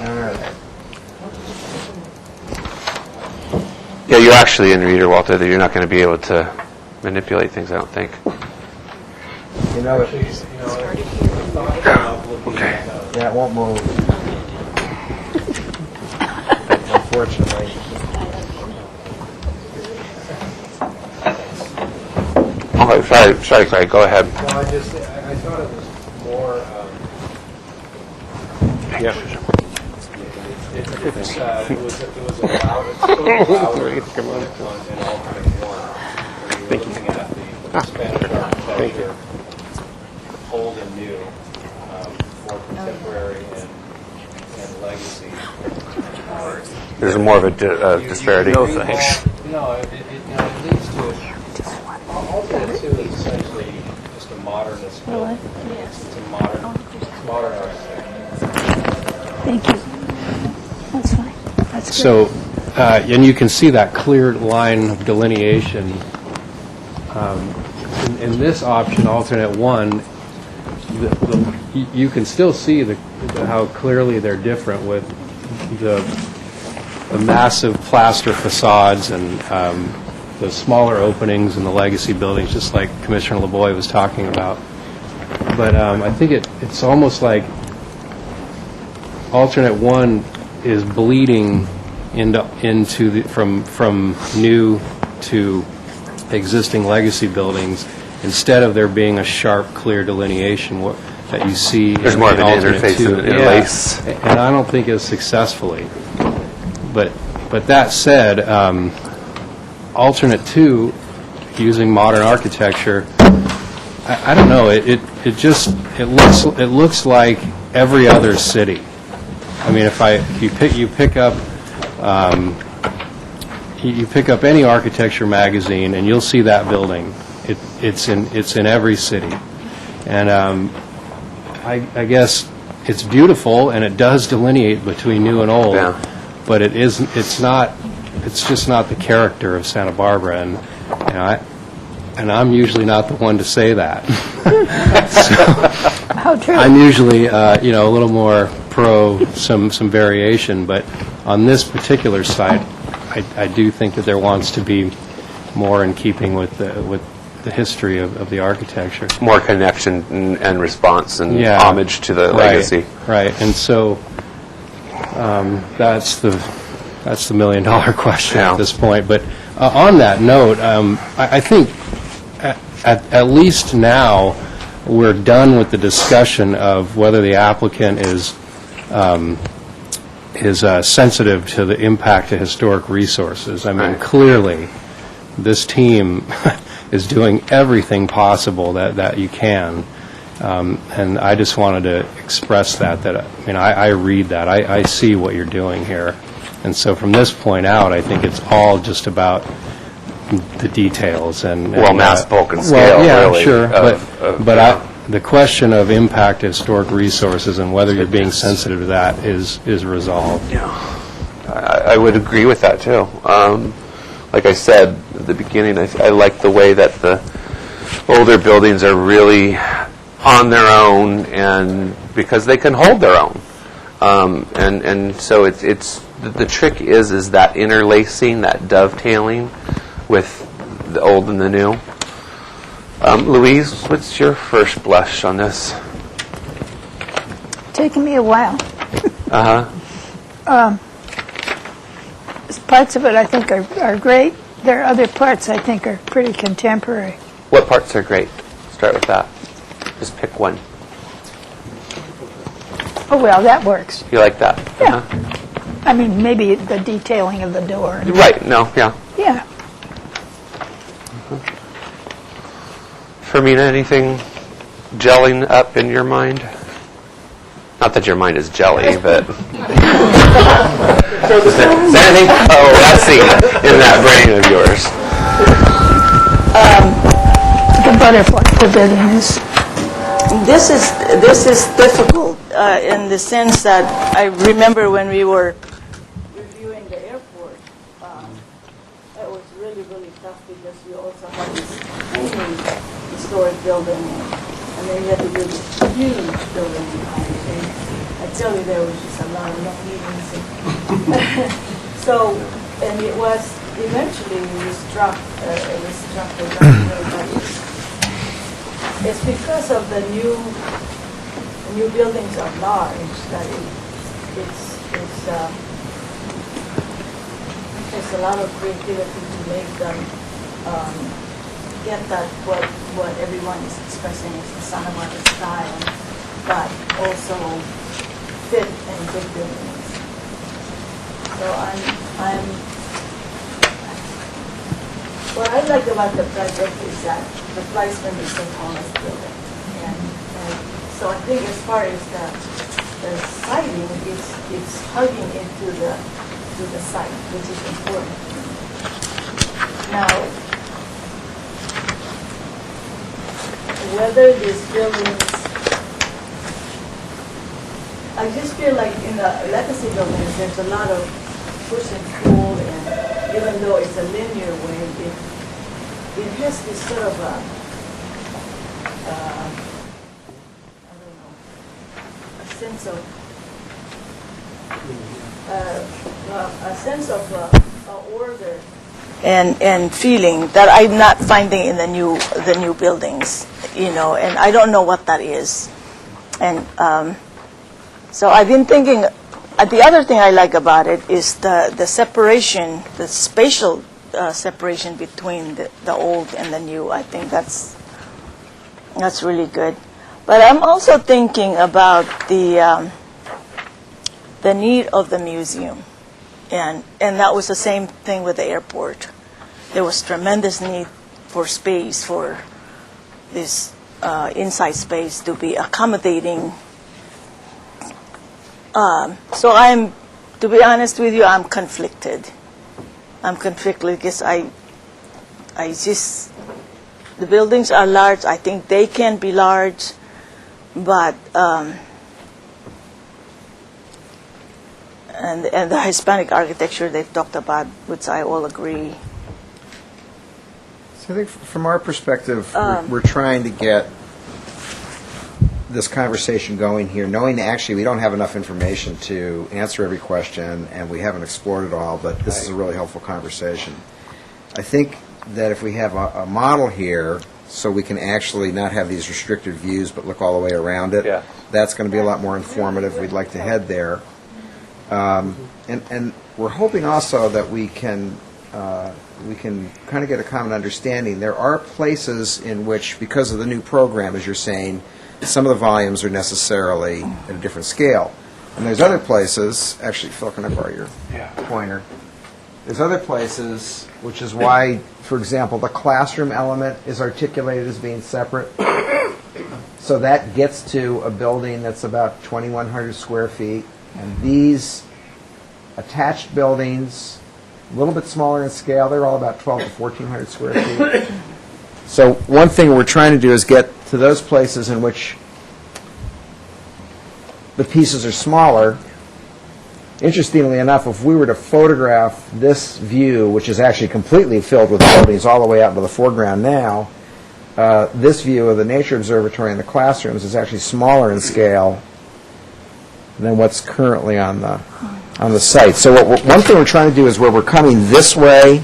All right. Yeah, you're actually in Reader, Walter. That you're not going to be able to manipulate things, I don't think. Okay. Yeah, it won't move. Unfortunately. Oh, sorry, Craig. Go ahead. No, I thought it was more. Yeah. It was allowed. It was allowed in alternate 1. When you were looking at the Spanish architecture, old and new, more contemporary and legacy. There's more of a disparity. No, thanks. No, it leads to alternate 2 is essentially just a modernist building. It's a modern architecture. Thank you. That's fine. That's good. So, and you can see that clear line of delineation. In this option, alternate 1, you can still see how clearly they're different with the massive plaster facades and the smaller openings in the legacy buildings, just like Commissioner LeBoy was talking about. But I think it's almost like alternate one is bleeding into the, from new to existing legacy buildings, instead of there being a sharp, clear delineation that you see. There's more of an interface and an interlace. And I don't think as successfully. But that said, alternate two, using modern architecture, I don't know. It looks like every other city. I mean, if you pick up any architecture magazine, and you'll see that building. It's in every city, and I guess it's beautiful, and it does delineate between new and old. Yeah. But it isn't. It's not. It's just not the character of Santa Barbara, and I'm usually not the one to say that. How true. I'm usually a little more pro some variation, but on this particular site, I do think that there wants to be more in keeping with the history of the architecture. More connection and response and Yeah. homage to the legacy. Right, and so that's the $1 million question Yeah. at this point. But on that note, I think at least now we're done with the discussion of whether the applicant is sensitive to the impact of historic resources. I mean, Right. clearly, this team is doing everything possible that you can. And I just wanted to express that I read that. I see what you're doing here. And so from this point out, I think it's all just about the details. Mass, bulk, and scale, yeah, really. Sure. The question of impact of historic resources and whether you're being sensitive to that is resolved. Yeah, I would agree with that too. Like I said at the beginning, I like the way that the older buildings are really on their own, and because they can hold their own. And so it's the trick is that interlacing, that dovetailing with the old and the new. Louise, what's your first blush on this? Taking me a while. Uh-huh. Parts of it I think are great. There are other parts I think are pretty contemporary. What parts are great? Start with that. Just pick one. Oh, well, that works. You like that? Yeah. I mean, maybe the detailing of the door. Right, no, yeah. Yeah. Fermina, anything gelling up in your mind? Not that your mind is jelly, but... Is there anything? Oh, let's see, in that brain of yours. The Butterfly Pavilion is... This is difficult in the sense that I remember when we were reviewing the airport, it was really, really tough because you also have this tiny historic building, and then you have to do this huge building. I tell you, there was just a lot of meetings. So, and it was eventually restructured. It's because of the new buildings are large that it's a lot of creativity to make them get that what everyone is expressing is the Santa Barbara style, but also fit in good buildings. So what I like about the project is that the placement is the tallest building, and so I think as far as the siding, it's hugging into the site, which is important. Now, whether these buildings, I just feel like in the legacy buildings, there's a lot of push and pull, and even though it's a linear way, it has this sort of a sense of order and feeling that I'm not finding in the new buildings, and I don't know what that is. And so I've been thinking, the other thing I like about it is the separation, the spatial separation between the old and the new. I think that's really good. But I'm also thinking about the need of the museum. And that was the same thing with the airport. There was tremendous need for space, for this inside space to be accommodating. So to be honest with you, I'm conflicted. I'm conflicted because the buildings are large. I think they can be large, but and the Hispanic architecture they've talked about, which I all agree. So I think from our perspective, we're trying to get this conversation going here, knowing that actually we don't have enough information to answer every question, and we haven't explored it all, but this is a really helpful conversation. I think that if we have a model here, so we can actually not have these restricted views, but look all the way around it, that's going to be a lot more informative. We'd like to head there. And we're hoping also that we can kind of get a common understanding. There are places in which, because of the new program, as you're saying, some of the volumes are necessarily at a different scale. And there's other places, actually, Phil, can I borrow your pointer? There's other places, which is why, for example, the classroom element is articulated as being separate. So that gets to a building that's about 2,100 square feet. And these attached buildings, a little bit smaller in scale, they're all about 1,200 to 1,400 square feet. So one thing we're trying to do is get to those places in which the pieces are smaller. Interestingly enough, if we were to photograph this view, which is actually completely filled with buildings all the way out into the foreground now, this view of the Nature Observatory and the classrooms is actually smaller in scale than what's currently on the site. So one thing we're trying to do is where we're coming this way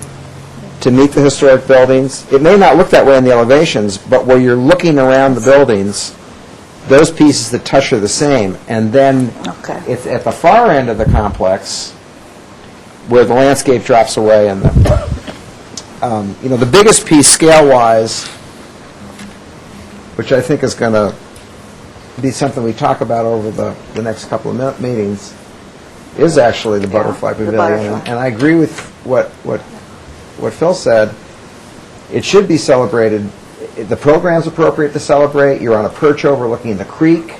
to meet the historic buildings, it may not look that way in the elevations, but where you're looking around the buildings, those pieces that touch are the same. And then it's at the far end of the complex where the landscape drops away and the biggest piece scale-wise, which I think is going to be something we talk about over the next couple of meetings, is actually the Butterfly Pavilion. And I agree with what Phil said. It should be celebrated. The program's appropriate to celebrate. You're on a perch overlooking the creek.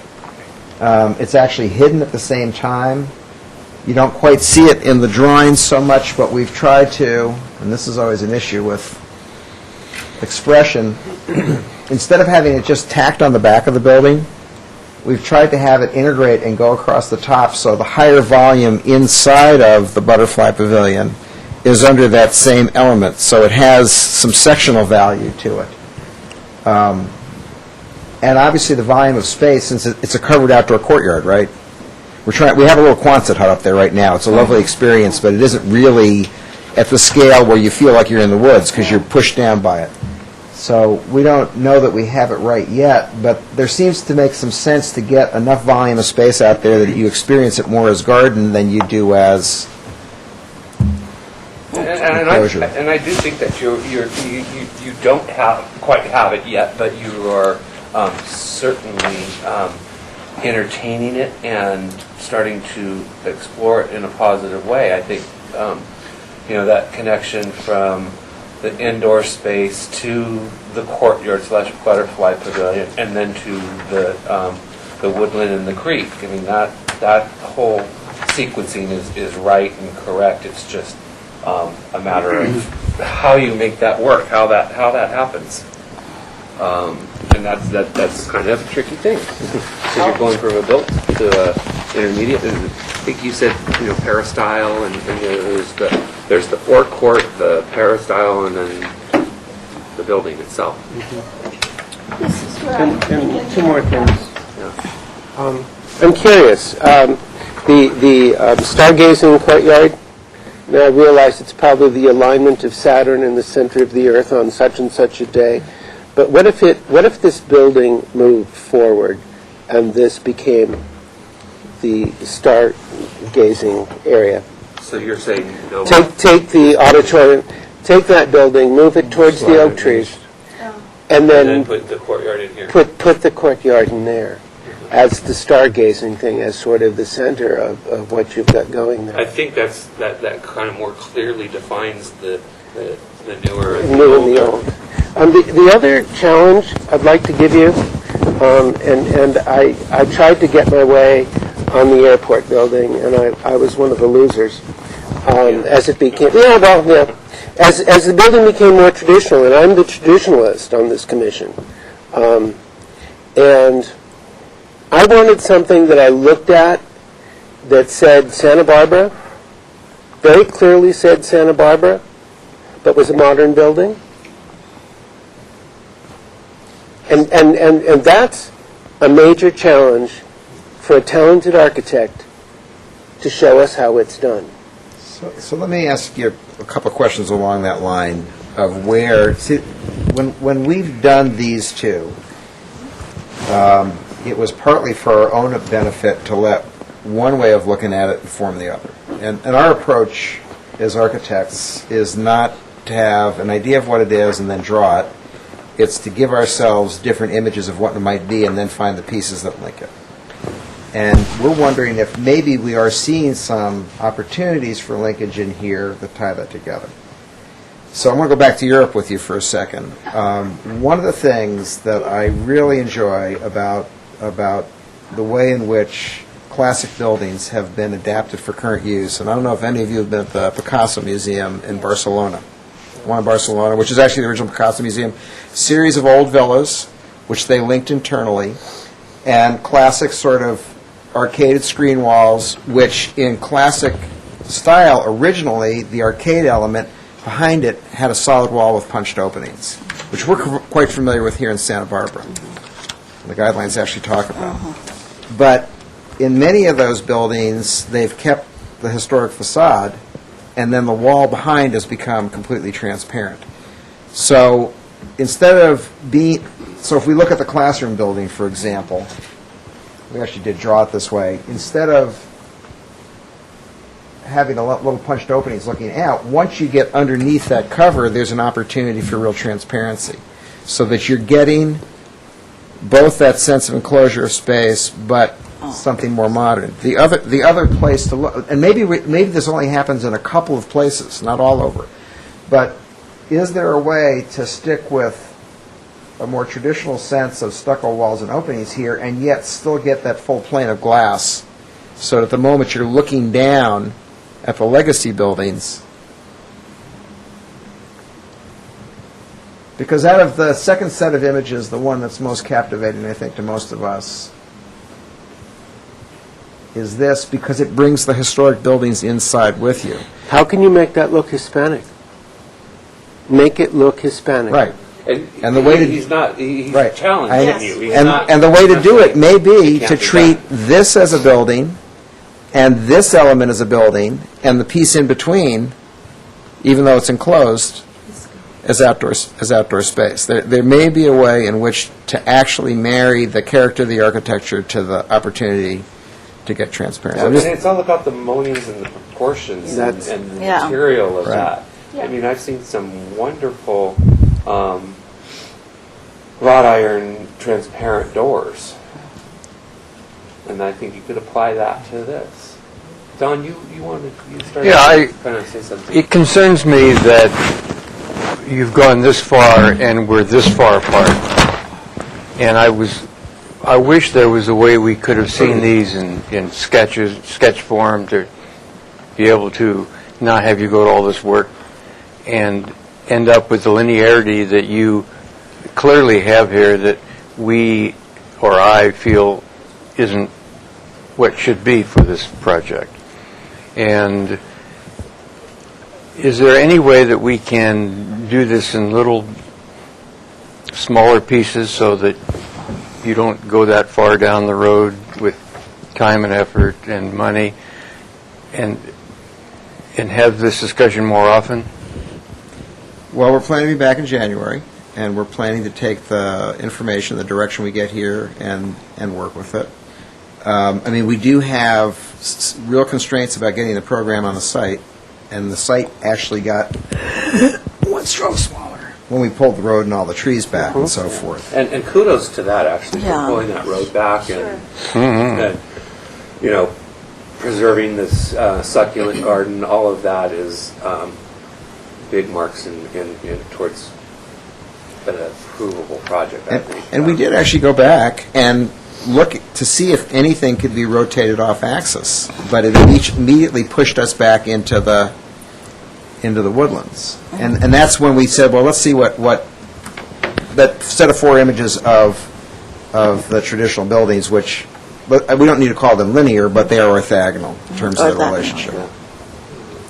It's actually hidden at the same time. You don't quite see it in the drawings so much, but we've tried to, and this is always an issue with expression, instead of having it just tacked on the back of the building, we've tried to have it integrate and go across the top, so the higher volume inside of the Butterfly Pavilion is under that same element, so it has some sectional value to it. And obviously the volume of space, since it's a covered outdoor courtyard, right? We have a little Quonset hut up there right now. It's a lovely experience, but it isn't really at the scale where you feel like you're in the woods because you're pushed down by it. So we don't know that we have it right yet, but there seems to make some sense to get enough volume of space out there that you experience it more as garden than you do as enclosure. And I do think that you don't quite have it yet, but you are certainly entertaining it and starting to explore it in a positive way. I think that connection from the indoor space to the courtyard / Butterfly Pavilion, and then to the woodland and the creek. I mean, that whole sequencing is right and correct. It's just a matter of how you make that work, how that happens. And that's kind of a tricky thing. So you're going from a built to a intermediate. And I think you said peristyle, and there's the forecourt, the peristyle, and then the building itself. And two more things. I'm curious. The Stargazing Courtyard. Now I realize it's probably the alignment of Saturn in the center of the Earth on such and such a day. But what if this building moved forward, and this became the stargazing area? So you're saying no. Take the auditorium, take that building, move it towards the oak trees, and then put the courtyard in here. put the courtyard in there as the stargazing thing, as sort of the center of what you've got going there. I think that kind of more clearly defines the newer and New and the old. The other challenge I'd like to give you, and I tried to get my way on the airport building, and I was one of the losers as it became. As the building became more traditional, and I'm the traditionalist on this commission, and I wanted something that I looked at that said Santa Barbara, very clearly said Santa Barbara, but was a modern building. And that's a major challenge for a talented architect to show us how it's done. So let me ask you a couple of questions along that line of where, see, when we've done these two, it was partly for our own benefit to let one way of looking at it inform the other. And our approach as architects is not to have an idea of what it is and then draw it. It's to give ourselves different images of what it might be and then find the pieces that link it. And we're wondering if maybe we are seeing some opportunities for linkage in here that tie that together. So I'm going to go back to Europe with you for a second. One of the things that I really enjoy about the way in which classic buildings have been adapted for current use, and I don't know if any of you have been at the Picasso Museum in Barcelona, one in Barcelona, which is actually the original Picasso Museum, series of old villas, which they linked internally, and classic sort of arcaded screen walls, which in classic style, originally, the arcade element behind it had a solid wall with punched openings, which we're quite familiar with here in Santa Barbara. The guidelines actually talk about. But in many of those buildings, they've kept the historic facade, and then the wall behind has become completely transparent. So instead of being, so if we look at the classroom building, for example, we actually did draw it this way. Instead of having a little punched openings looking out, once you get underneath that cover, there's an opportunity for real transparency, so that you're getting both that sense of enclosure of space, but something more modern. The other place to look, and maybe this only happens in a couple of places, not all over, but is there a way to stick with a more traditional sense of stucco walls and openings here, and yet still get that full plane of glass, so that the moment you're looking down at the legacy buildings, because out of the second set of images, the one that's most captivating, I think, to most of us is this, because it brings the historic buildings inside with you. How can you make that look Hispanic? Make it look Hispanic. Right. And the way to, he's right. challenging you. He's and the way to do it may be to treat this as a building and this element as a building and the piece in between, even though it's enclosed, as outdoor space. There may be a way in which to actually marry the character of the architecture to the opportunity to get transparency. And it's all about the monies and the proportions and the material of that. I mean, I've seen some wonderful wrought iron transparent doors, and I think you could apply that to this. Don, you started to kind of say something. It concerns me that you've gone this far and we're this far apart. And I wish there was a way we could have seen these in sketch form to be able to not have you go to all this work and end up with the linearity that you clearly have here that we, or I, feel isn't what should be for this project. And is there any way that we can do this in little smaller pieces so that you don't go that far down the road with time and effort and money and have this discussion more often? Well, we're planning to be back in January, and we're planning to take the information, the direction we get here, and work with it. I mean, we do have real constraints about getting the program on the site, and the site actually got one stroke smaller when we pulled the road and all the trees back and so forth. And kudos to that, actually, Yeah. for pulling that road back Sure. and, you know, preserving this succulent garden. All of that is big marks in towards an approvable project, I think. And we did actually go back and look to see if anything could be rotated off axis, but it immediately pushed us back into the woodlands. And that's when we said, well, let's see what that set of 4 images of the traditional buildings, which, but we don't need to call them linear, but they are orthogonal in terms of the Orthogonal, relationship.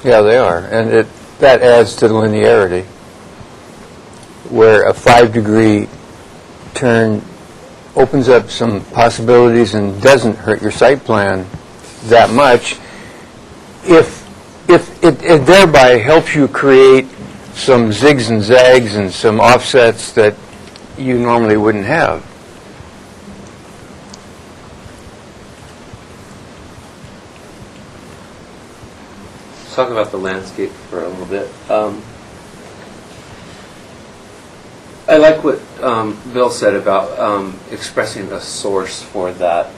Yeah, they are. And that adds to the linearity, where a 5-degree turn opens up some possibilities and doesn't hurt your site plan that much if it thereby helps you create some zigs and zags and some offsets that you normally wouldn't have. Let's talk about the landscape for a little bit. I like what Bill said about expressing a source for that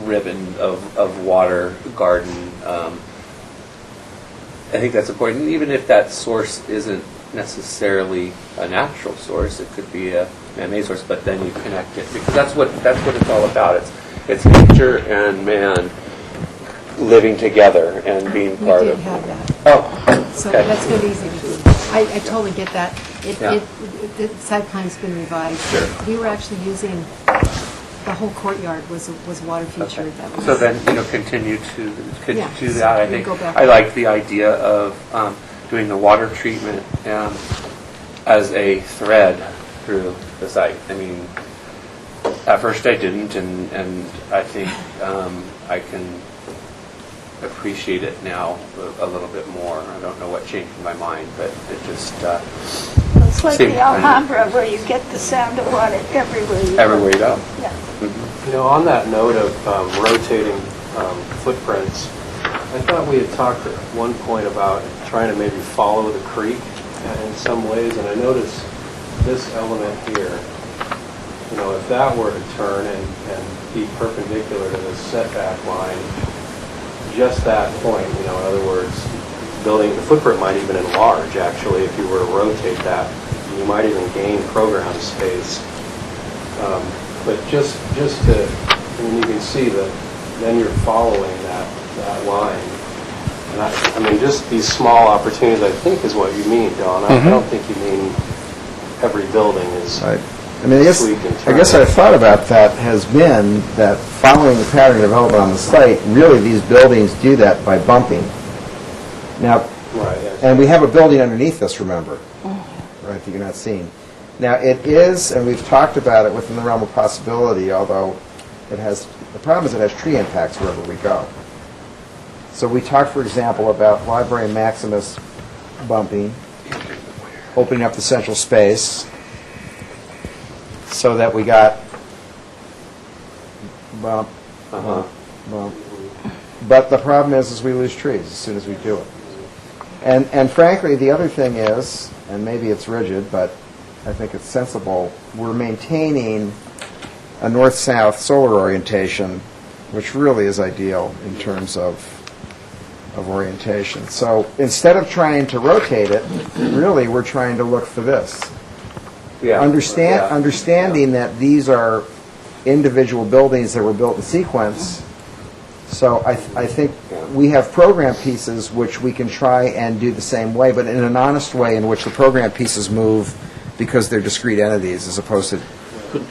ribbon of water garden. I think that's important, even if that source isn't necessarily a natural source. It could be a man-made source, but then you connect it, because that's what it's all about. It's nature and man living together and being part We of. did have that. Oh, So okay. that's going to be easy to do. I totally get that. Yeah. The site plan's been revised. Sure. We were actually using, the whole courtyard was water featured. That was- So then, continue to Yeah, do that. I so think go back. I like the idea of doing the water treatment as a thread through the site. I mean, at first I didn't, and I think I can appreciate it now a little bit more. I don't know what changed in my mind, but it just It's like Same the kind of- Alhambra where you get the sound of water everywhere you go. everywhere you go. Yeah. You know, on that note of rotating footprints, I thought we had talked at one point about trying to maybe follow the creek in some ways, and I noticed this element here, you know, if that were to turn and be perpendicular to the setback line, just that point, you know, in other words, the footprint might even enlarge, actually, if you were to rotate that. You might even gain program space. But just to, I mean, you can see that then you're following that line. And I mean, just these small opportunities, I think, is what you mean, Don. I don't think you mean every building is I mean, tweaked and I guess turned. our thought about that has been that following the pattern of development on the site, really these buildings do that by bumping. Now, Right, yeah. and we have a building underneath this, remember, right, that you're not seeing. Now, it is, and we've talked about it within the realm of possibility, although it has, the problem is it has tree impacts wherever we go. So we talked, for example, about Library Maximus bumping, opening up the central space, so that we got bump, bump. But the problem is we lose trees as soon as we do it. And frankly, the other thing is, and maybe it's rigid, but I think it's sensible, we're maintaining a north-south solar orientation, which really is ideal in terms of orientation. So instead of trying to rotate it, really we're trying to look for this. Yeah. Understanding that these are individual buildings that were built in sequence. So I think we have program pieces which we can try and do the same way, but in an honest way in which the program pieces move because they're discrete entities as opposed to...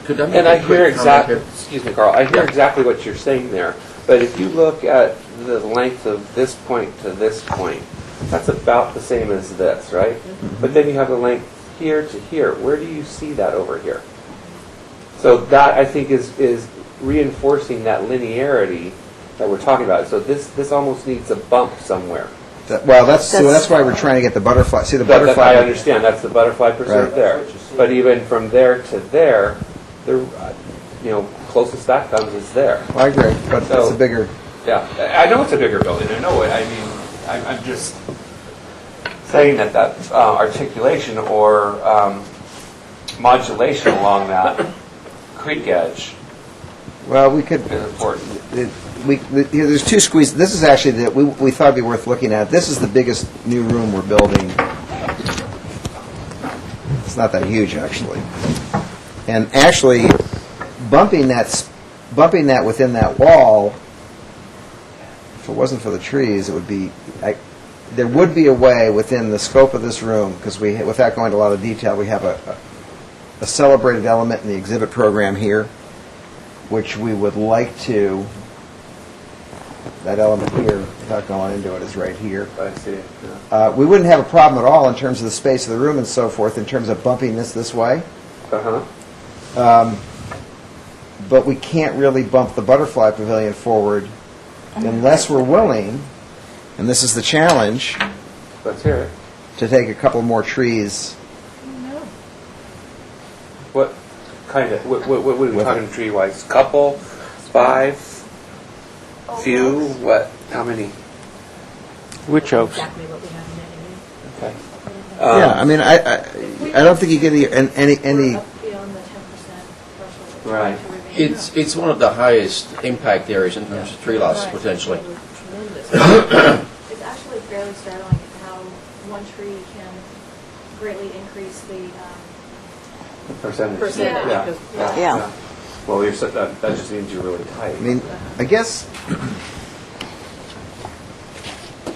Could I make And a I hear quick comment exactly, here? excuse me, Carl, I hear exactly what you're saying there. But if you look at the length of this point to this point, that's about the same as this, right? But then you have the length here to here. Where do you see that over here? So that, I think, is reinforcing that linearity that we're talking about. So this almost needs a bump somewhere. Well, that's why we're trying to get the butterfly. See, the butterfly. I understand. That's the butterfly preserve Right. there. But even from there to there, closest that comes is there. Well, I agree, but So- it's a bigger. Yeah, I know it's a bigger building. I know it. I mean, I'm just saying that articulation or modulation along that creek edge Well, we could. is important. There's two squeezes. This is actually that we thought it'd be worth looking at. This is the biggest new room we're building. It's not that huge, actually. And actually, bumping that within that wall. If it wasn't for the trees, it would be. There would be a way within the scope of this room, because without going into a lot of detail, we have a celebrated element in the exhibit program here, which we would like to. That element here, without going into it, is right here. I see. We wouldn't have a problem at all in terms of the space of the room and so forth, in terms of bumping this way. Uh-huh. But we can't really bump the Butterfly Pavilion forward unless we're willing, and this is the challenge, Let's hear it. to take a couple more trees. What kind of, what are we talking tree-wise? Couple? 5? Few? What? How many? Which oaks? Exactly what we have in that area. Okay. Yeah, I mean, I don't think you get any. Beyond the 10% threshold. Right. It's one of the highest impact areas in terms of tree loss, potentially. Tremendous. It's actually fairly startling how one tree can greatly increase the Percentage. Yeah. Yeah. Well, that just means you're really tight. I mean, I guess.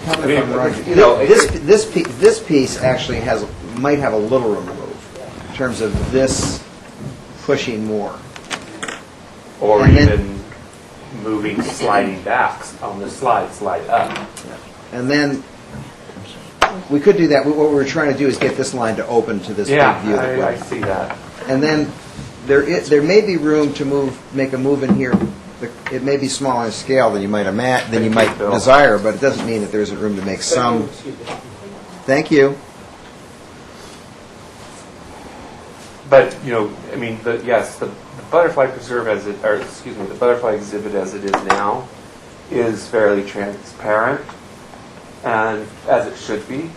Tell me if I'm wrong. You know, This piece actually might have a little room to move in terms of this pushing more. Or And then- even moving, sliding back on the slide up. And then we could do that. What we're trying to do is get this line to open to this big view of the I building. see that. And then there may be room to make a move in here. It may be smaller in scale than you might Bill. desire, but it doesn't mean that there isn't room to make some. Thank you. But, I mean, yes, the butterfly preserve the butterfly exhibit as it is now is fairly transparent, and as it should be.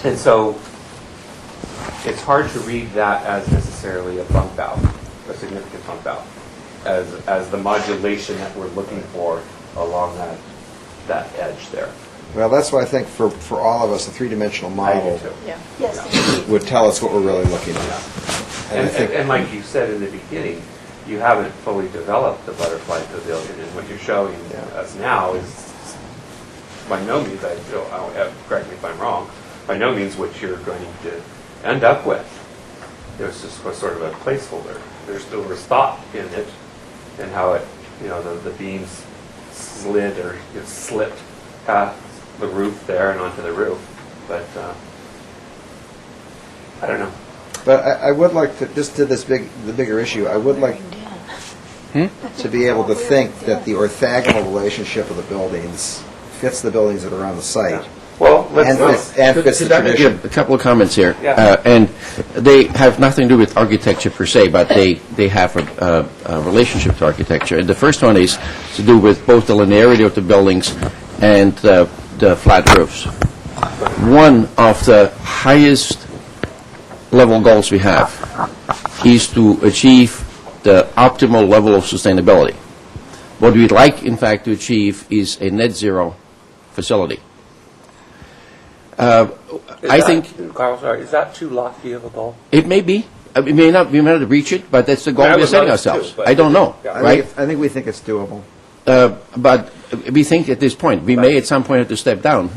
And so it's hard to read that as necessarily a bump out, a significant bump out, as the modulation that we're looking for along that edge there. Well, that's why I think for all of us, a three-dimensional model Yes. would tell us what we're really looking at. And I think And like you said in the beginning, you haven't fully developed the butterfly pavilion, and what you're showing us now is by no means, correct me if I'm wrong, by no means what you're going to end up with. It's just sort of a placeholder. There's still was thought in it, and how it, the beams slid or slipped past the roof there and onto the roof. But I don't know. But I would like to, just to the bigger issue, I would like to be able to think that the orthogonal relationship of the buildings fits the buildings that are on the site. Well, And fits the Could I tradition. give a couple of comments here? Yeah. And they have nothing to do with architecture per se, but they have a relationship to architecture. And the first one is to do with both the linearity of the buildings and the flat roofs. One of the highest level goals we have is to achieve the optimal level of sustainability. What we'd like, in fact, to achieve is a net zero facility. I think Carl, sorry, is that too lofty of a goal? it may be. We may not reach it, but that's the goal I we're would setting love to, ourselves. but- I don't know, Yeah. right? I think we think it's doable. But we think at this point, we may at some point have to step down.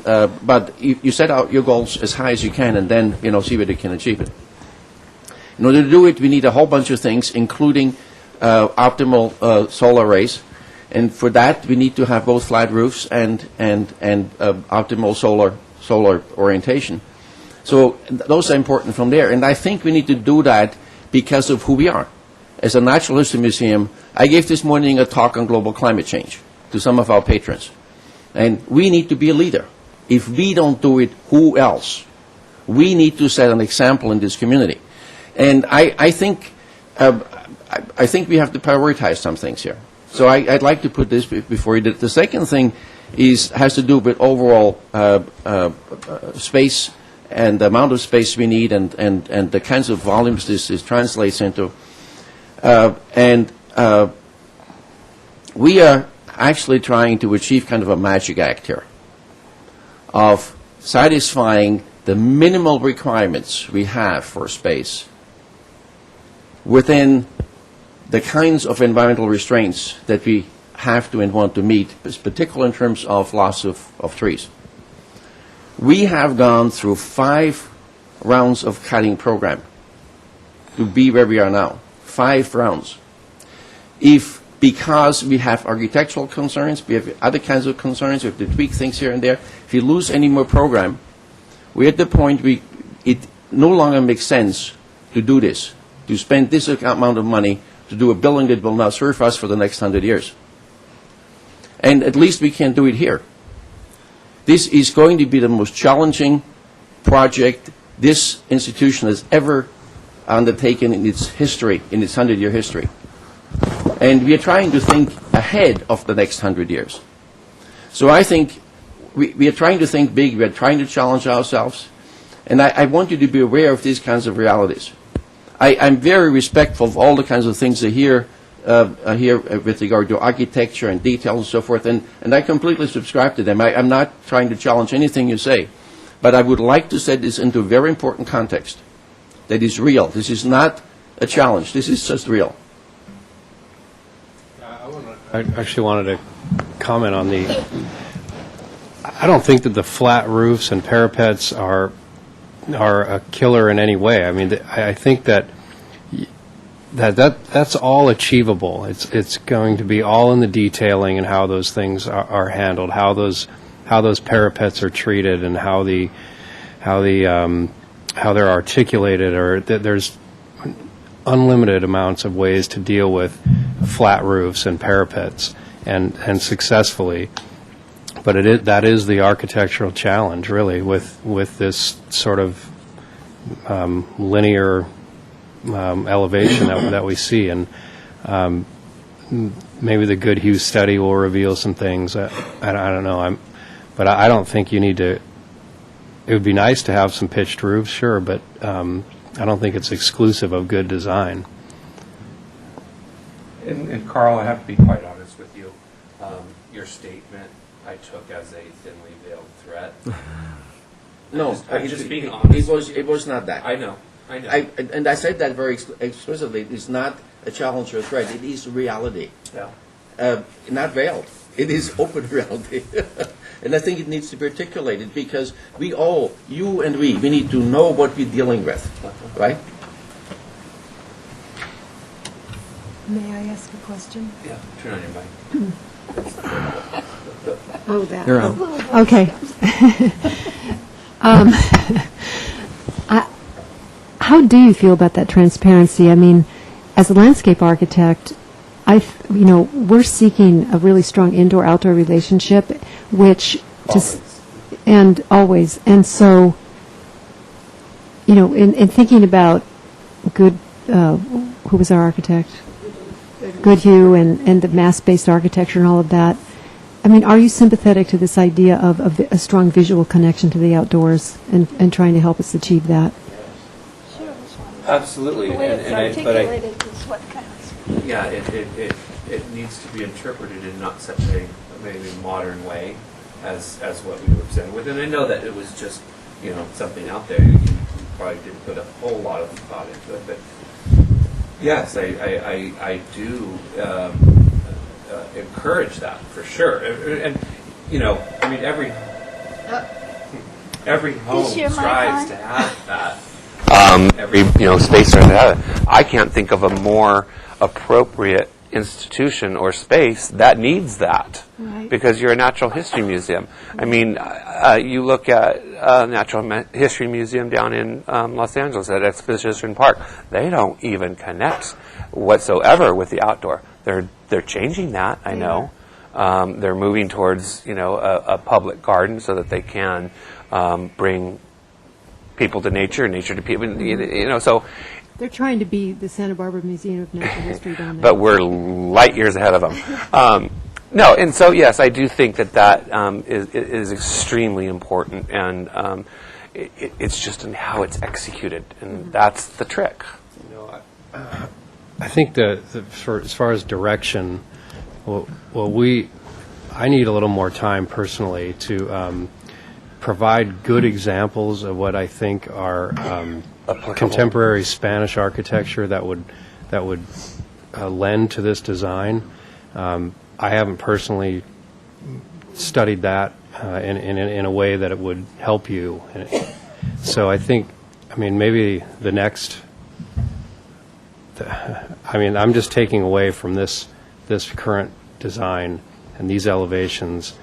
But you set out your goals as high as you can, and then see whether you can achieve it. In order to do it, we need a whole bunch of things, including optimal solar arrays. And for that, we need to have both flat roofs and optimal solar orientation. So those are important from there. And I think we need to do that because of who we are. As a natural history museum, I gave this morning a talk on global climate change. to some of our patrons. And we need to be a leader. If we don't do it, who else? We need to set an example in this community. And I think we have to prioritize some things here. So I'd like to put this before you. The second thing has to do with overall space and the amount of space we need and the kinds of volumes this translates into. We are actually trying to achieve kind of a magic act here of satisfying the minimal requirements we have for space within the kinds of environmental restraints that we have to and want to meet, particularly in terms of loss of trees. We have gone through 5 rounds of cutting program to be where we are now. 5 rounds. Because we have architectural concerns, we have other kinds of concerns, we have to tweak things here and there. If you lose any more program, we're at the point it no longer makes sense to do this, to spend this amount of money to do a building that will not serve us for the next 100 years. And at least we can do it here. This is going to be the most challenging project this institution has ever undertaken in its history, in its 100-year history. And we are trying to think ahead of the next 100 years. So I think we are trying to think big, we are trying to challenge ourselves, and I want you to be aware of these kinds of realities. I'm very respectful of all the kinds of things that here with regard to architecture and details and so forth, and I completely subscribe to them. I'm not trying to challenge anything you say, but I would like to set this into a very important context that is real. This is not a challenge. This is just real. I actually wanted to comment on I don't think that the flat roofs and parapets are a killer in any way. I mean, I think that's all achievable. It's going to be all in the detailing and how those things are handled, how those parapets are treated, and how they're articulated. Or there's unlimited amounts of ways to deal with flat roofs and parapets and successfully. But that is the architectural challenge, really, with this sort of linear elevation that we see. And maybe the Goodhue study will reveal some things. I don't know. But I don't think you need to. It would be nice to have some pitched roofs, sure, but I don't think it's exclusive of good design. And Carl, I have to be quite honest with you. Your statement I took as a thinly veiled threat. No, I'm just being honest. It was not that. I know. And I said that very explicitly. It's not a challenge or a threat. It is reality. Yeah. Not veiled. It is open reality. And I think it needs to be articulated because we all, you and we need to know what we're dealing with, right? May I ask a question? Yeah. Turn on your mic. Oh, that. You're on. Okay. How do you feel about that transparency? I mean, as a landscape architect, we're seeking a really strong indoor-outdoor relationship, which always. And so, in thinking about who was our architect? Goodhue and the mass-based architecture and all of that. I mean, are you sympathetic to this idea of a strong visual connection to the outdoors and trying to help us achieve that? Sure. Absolutely. The way it's articulated is what counts. Yeah, it needs to be interpreted in not such a maybe modern way as what we were presented with. And I know that it was just something out there. You probably didn't put a whole lot of thought into it, but yes, I do encourage that for sure. And I mean every home strives to have that. Every space strives to have it. I can't think of a more appropriate institution or space that needs that, right. Because you're a natural history museum. I mean, you look at Natural History Museum down in Los Angeles at Exposition Park. They don't even connect whatsoever with the outdoor. They're changing that, I know. They're moving towards, a public garden so that they can bring people to nature, nature to people. So. They're trying to be the Santa Barbara Museum of Natural History down there. But we're light years ahead of them. No, and so yes, I do think that is extremely important, and it's just in how it's executed, and that's the trick. I think as far as direction, I need a little more time personally to provide good examples of what I think are contemporary Spanish architecture that would lend to this design. I haven't personally studied that in a way that it would help you. So I think, maybe the next. I'm just taking away from this current design and these elevations.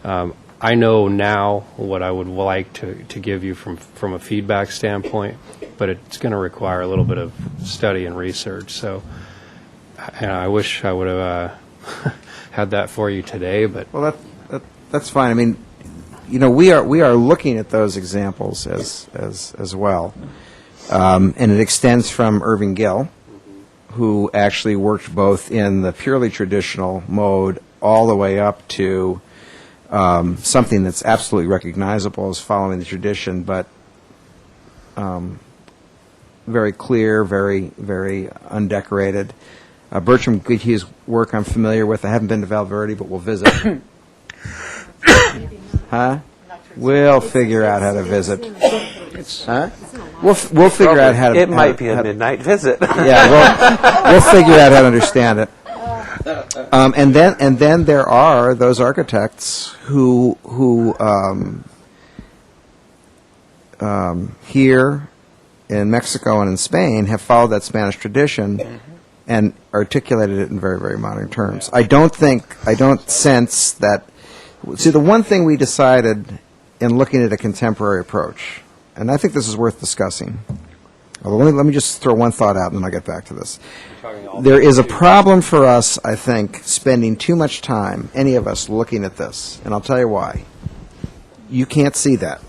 I know now what I would like to give you from a feedback standpoint, but it's going to require a little bit of study and research. So, I wish I would have had that for you today. But Well, that's fine. We are looking at those examples as well, and it extends from Irving Gill, who actually worked both in the purely traditional mode all the way up to something that's absolutely recognizable as following the tradition, but very clear, very, very undecorated. Bertram Goodhue's work I'm familiar with. I haven't been to Valverde, but we'll visit. Huh? We'll figure out how to visit. Huh? We'll figure out how to. It might be a midnight visit. Yeah, we'll figure out how to understand it. And then there are those architects who here in Mexico and in Spain have followed that Spanish tradition and articulated it in very, very modern terms. I don't sense that. See, the one thing we decided in looking at a contemporary approach, and I think this is worth discussing. Although let me just throw one thought out, and then I'll get back to this. There is a problem for us, I think, spending too much time, any of us, looking at this, and I'll tell you why. You can't see that.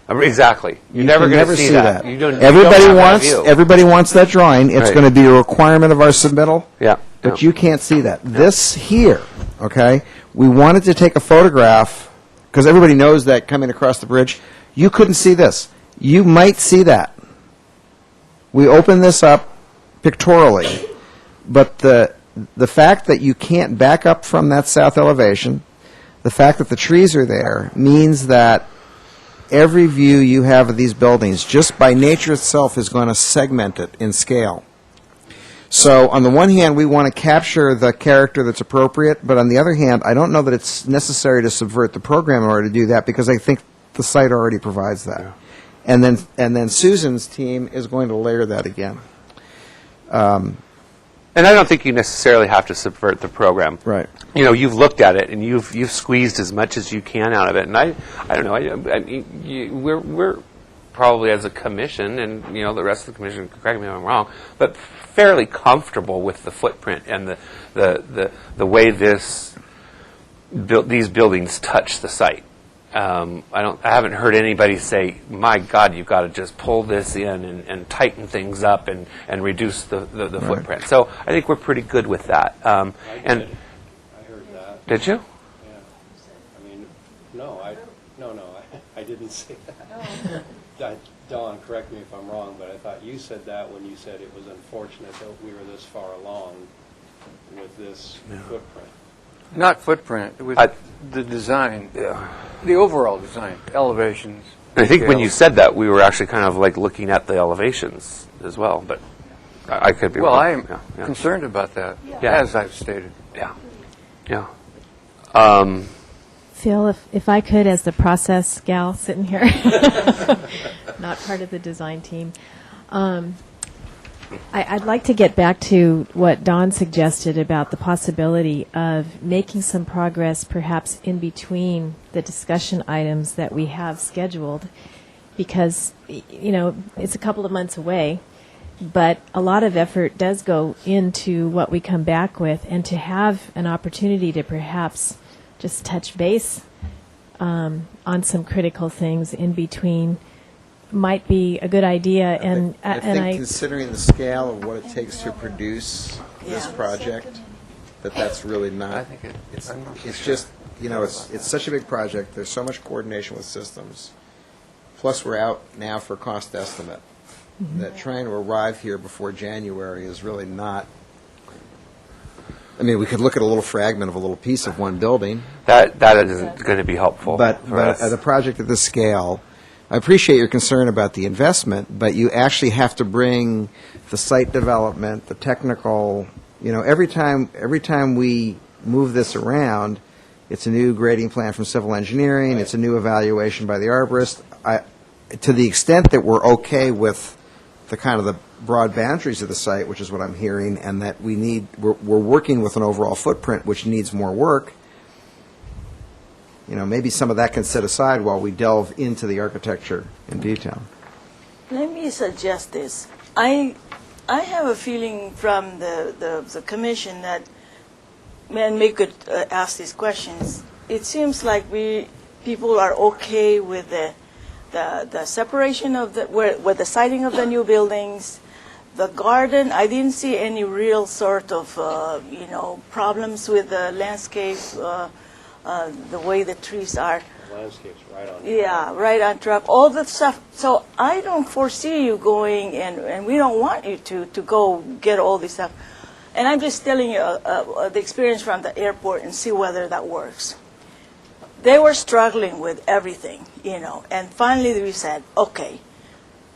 Exactly. You're never going to see that. You don't, everybody wants that drawing. It's going to be a requirement of our submittal. Yeah. But you can't see that. This here, okay, we wanted to take a photograph, because everybody knows that coming across the bridge. You couldn't see this. You might see that. We open this up pictorially, but the fact that you can't back up from that south elevation, the fact that the trees are there, means that every view you have of these buildings, just by nature itself, is going to segment it in scale. So on the one hand, we want to capture the character that's appropriate, but on the other hand, I don't know that it's necessary to subvert the program in order to do that, because I think the site already provides that. Yeah. And then Susan's team is going to layer that again. And I don't think you necessarily have to subvert the program. Right. You've looked at it and you've squeezed as much as you can out of it. And I don't know. We're probably, as a commission, and the rest of the commission, correct me if I'm wrong, but fairly comfortable with the footprint and the way these buildings touch the site. I haven't heard anybody say, "My God, you've got to just pull this in and tighten things up and reduce the Right. footprint." So I think we're pretty good with that. I heard that. Did you? Yeah. I didn't say that. Dawn, correct me if I'm wrong, but I thought you said that when you said it was unfortunate that we were this far along with this footprint. Not footprint, it was the design, the overall design, elevations. I think when you said that, we were actually kind of like looking at the elevations as well, but I could be wrong. Well, I am concerned about that, as I've stated. Yeah. Phil, if I could, as the process gal sitting here, not part of the design team, I'd like to get back to what Don suggested about the possibility of making some progress perhaps in between the discussion items that we have scheduled, because, it's a couple of months away, but a lot of effort does go into what we come back with, and to have an opportunity to perhaps just touch base on some critical things in between might be a good idea. And I think considering the scale of what it takes to produce this project, that's really not. It's just, it's such a big project. There's so much coordination with systems. Plus, we're out now for cost estimate. That trying to arrive here before January is really not. I mean, we could look at a little fragment of a little piece of one building. That isn't going to be helpful. But at a project of this scale, I appreciate your concern about the investment, but you actually have to bring the site development, the technical. Every time we move this around, it's a new grading plan from civil engineering. It's a new evaluation by the arborist. To the extent that we're okay with the kind of the broad boundaries of the site, which is what I'm hearing, and that we're working with an overall footprint which needs more work. Maybe some of that can set aside while we delve into the architecture in detail. Let me suggest this. I have a feeling from the commission that, and we could ask these questions. It seems like people are okay with the separation of with the siting of the new buildings, the garden. I didn't see any real sort of problems with the landscape, the way the trees are. The landscape's right on track. Yeah, right on track. All the stuff. So I don't foresee you going, and we don't want you to go get all this stuff. And I'm just telling you the experience from the airport and see whether that works. They were struggling with everything, and finally we said, okay,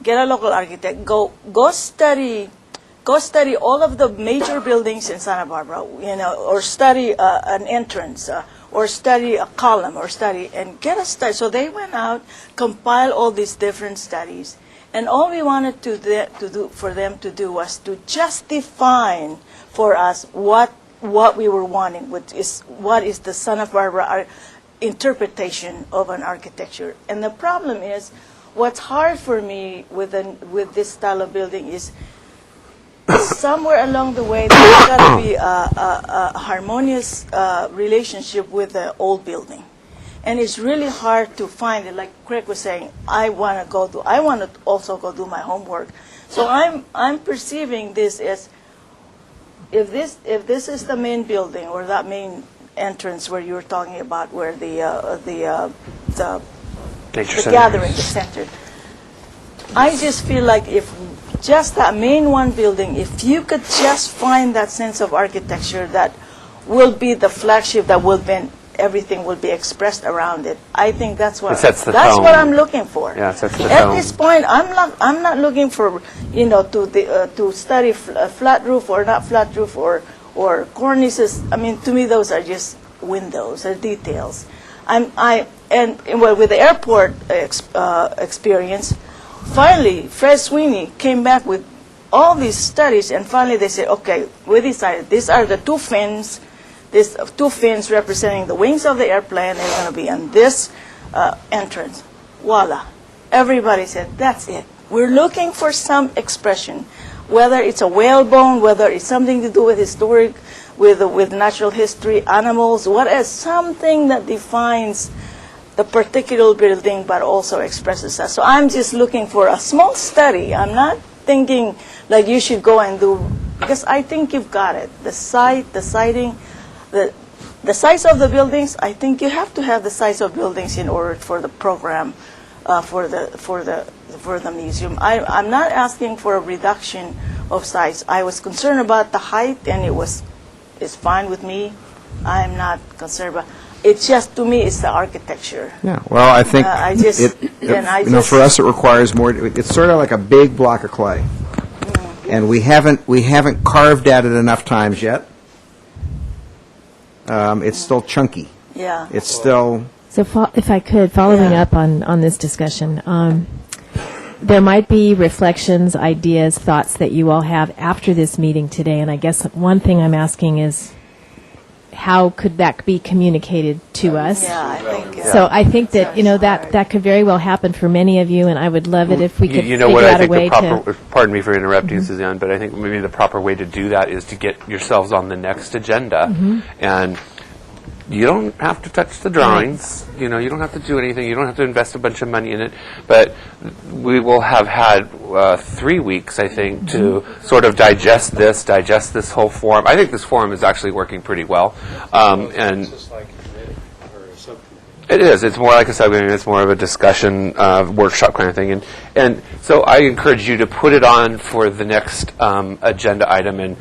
get a local architect, go study all of the major buildings in Santa Barbara, or study an entrance, or study a column, and get a study. So they went out, compiled all these different studies, and all we wanted for them to do was to just define for us what we were wanting, what is the Santa Barbara interpretation of an architecture. And the problem is, what's hard for me with this style of building is somewhere along the way there's got to be a harmonious relationship with the old building, and it's really hard to find it. Like Craig was saying, I want to also go do my homework. So I'm perceiving this as if this is the main building, or that main entrance where you were talking about, where the gathering is centered. I just feel like if just that main one building, if you could just find that sense of architecture that will be the flagship, that will be everything will be expressed around it. I think that's what what I'm looking for. Yeah, sets the At tone. this point, I'm not looking for to study flat roof or not flat roof or cornices. I mean, to me, those are just windows or details. With the airport experience, finally, Fred Sweeney came back with all these studies, and finally they said, okay, we decided these are the two fins. These two fins representing the wings of the airplane. They're going to be on this entrance. Voila. Everybody said, that's it. We're looking for some expression, whether it's a whalebone, whether it's something to do with historic, with natural history, animals, whatever, something that defines the particular building but also expresses us. So I'm just looking for a small study. I'm not thinking like you should go and do, because I think you've got it. The site, the siting, the size of the buildings, I think you have to have the size of buildings in order for the program, for the museum. I'm not asking for a reduction of size. I was concerned about the height, and it's fine with me. I'm not concerned about. It's just, to me, it's the architecture. Yeah. Well, I think for us it requires more. It's sort of like a big block of clay, and we haven't carved at it enough times yet. It's still chunky. Yeah. It's still. So if I could, following up on this discussion, there might be reflections, ideas, thoughts that you all have after this meeting today, and I guess one thing I'm asking is, how could that be communicated to us? Yeah, I think. So I think that, that could very well happen for many of you, and I would love it if we could You know figure what, I out a think way the proper, to... pardon me for interrupting, Suzanne, but I think maybe the proper way to do that is to get yourselves on the next agenda. And you don't have to touch the drawings. You don't have to do anything. You don't have to invest a bunch of money in it. But we will have had 3 weeks, I think, to sort of digest this whole forum. I think this forum is actually working pretty well. And It's just like a committee or a subcommittee. it is. It's more like a subcommittee. It's more of a discussion, workshop kind of thing. And so I encourage you to put it on for the next agenda item, and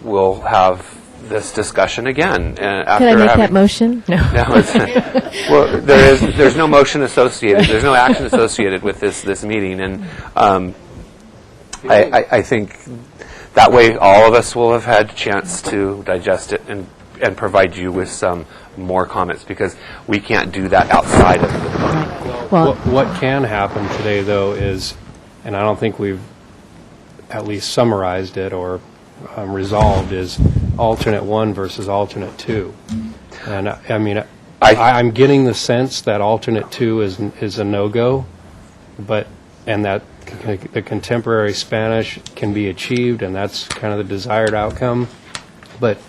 we'll have this discussion again. After Could I make that motion? No. No, well, there's no motion associated. There's no action associated with this meeting, and I think that way all of us will have had a chance to digest it and provide you with some more comments, because we can't do that outside of the. Well, What can happen today, though, is, and I don't think we've at least summarized it or resolved, is alternate 1 versus alternate 2. And I mean, I'm getting the sense that alternate 2 is a no-go, and that the contemporary Spanish can be achieved, and that's kind of the desired outcome. But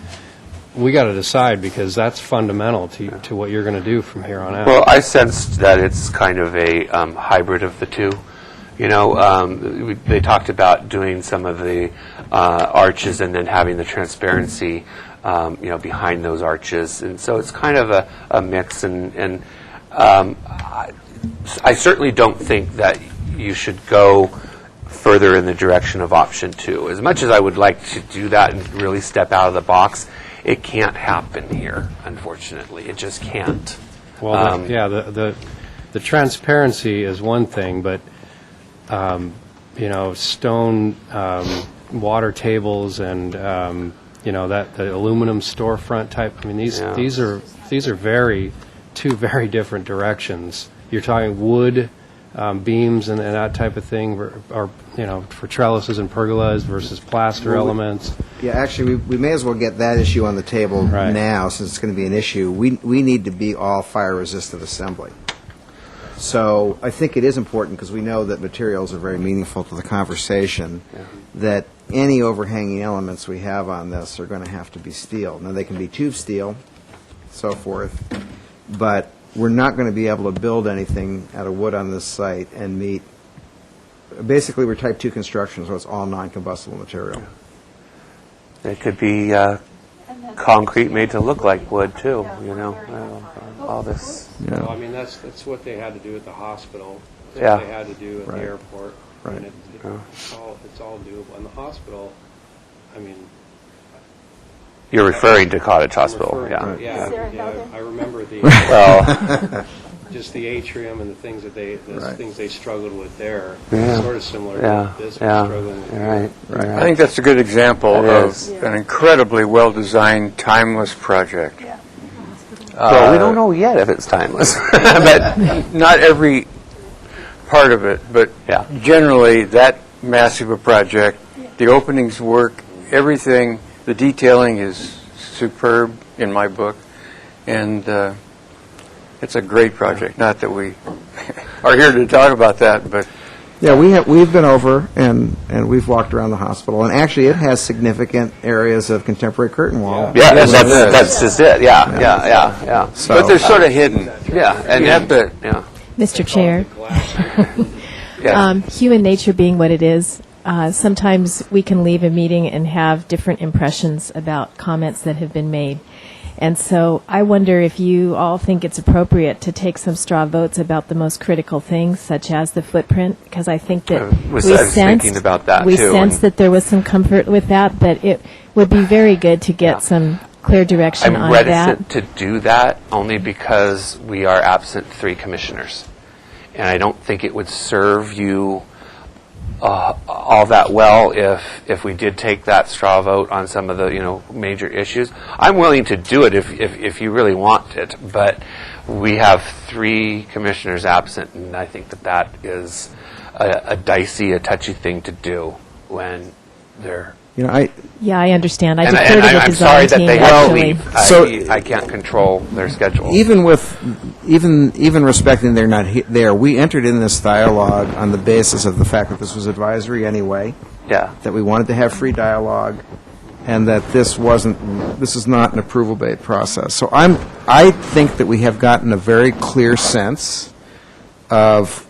we got to decide, because that's fundamental to what you're going to do from here on out. Well, I sensed that it's kind of a hybrid of the two. They talked about doing some of the arches and then having the transparency, behind those arches, and so it's kind of a mix. And I certainly don't think that you should go further in the direction of option 2. As much as I would like to do that and really step out of the box, it can't happen here, unfortunately. It just can't. Well, the transparency is one thing, but stone water tables and the aluminum storefront type. I mean, these are two very different directions. You're talking wood beams and that type of thing, or for trellises and pergolas versus plaster elements. Yeah, actually, we may as well get that issue on the table Right. now, since it's going to be an issue. We need to be all fire-resistant assembly. So I think it is important, because we know that materials are very meaningful to the conversation, that any overhanging elements we have on this are going to have to be steel. Now, they can be tube steel, so forth, but we're not going to be able to build anything out of wood on this site and meet. Basically, we're type 2 construction, so it's all non-combustible material. It could be concrete made to look like wood, too, all this. Well, I mean, that's what they had to do at the hospital. That's Yeah. what they had to do at the airport. Right. And it's all doable. And the hospital, I mean... You're referring to Cottage I'm Hospital, referring to- yeah. I remember the... Well, just the atrium and the things that Right. things they struggled with there. Yeah. Sort of similar yeah, to this yeah, struggling with you're right. Right. I think that's a good example It of is. an incredibly well-designed, timeless project. Well, we don't know yet if it's timeless. But not every part of it, but Yeah. generally that massive a project, the openings work, everything, the detailing is superb in my book, and it's a great project. Not that we are here to talk about that, but Yeah, we've been over and we've walked around the hospital, and actually it has significant areas of contemporary curtain wall. Yeah, that's just it. Yeah. So, but they're sort of hidden. Yeah, and You have to. Mr. Chair, Yeah. human nature being what it is, sometimes we can leave a meeting and have different impressions about comments that have been made. And so I wonder if you all think it's appropriate to take some straw votes about the most critical things, such as the footprint, because I think that I was thinking about that, we too, sensed and- that there was some comfort with that, but it would be very good to get some clear direction I'm on reticent that. to do that only because we are absent 3 commissioners. And I don't think it would serve you all that well if we did take that straw vote on some of the major issues. I'm willing to do it if you really want it, but we have 3 commissioners absent, and I think that is a touchy thing to do when there Yeah, I understand. I And defer to the I'm design sorry that team, they have to actually. leave. I can't control their schedule. even respecting they're not there, we entered in this dialogue on the basis of the fact that this was advisory anyway, Yeah. that we wanted to have free dialogue, and that this is not an approval-based process. So I think that we have gotten a very clear sense of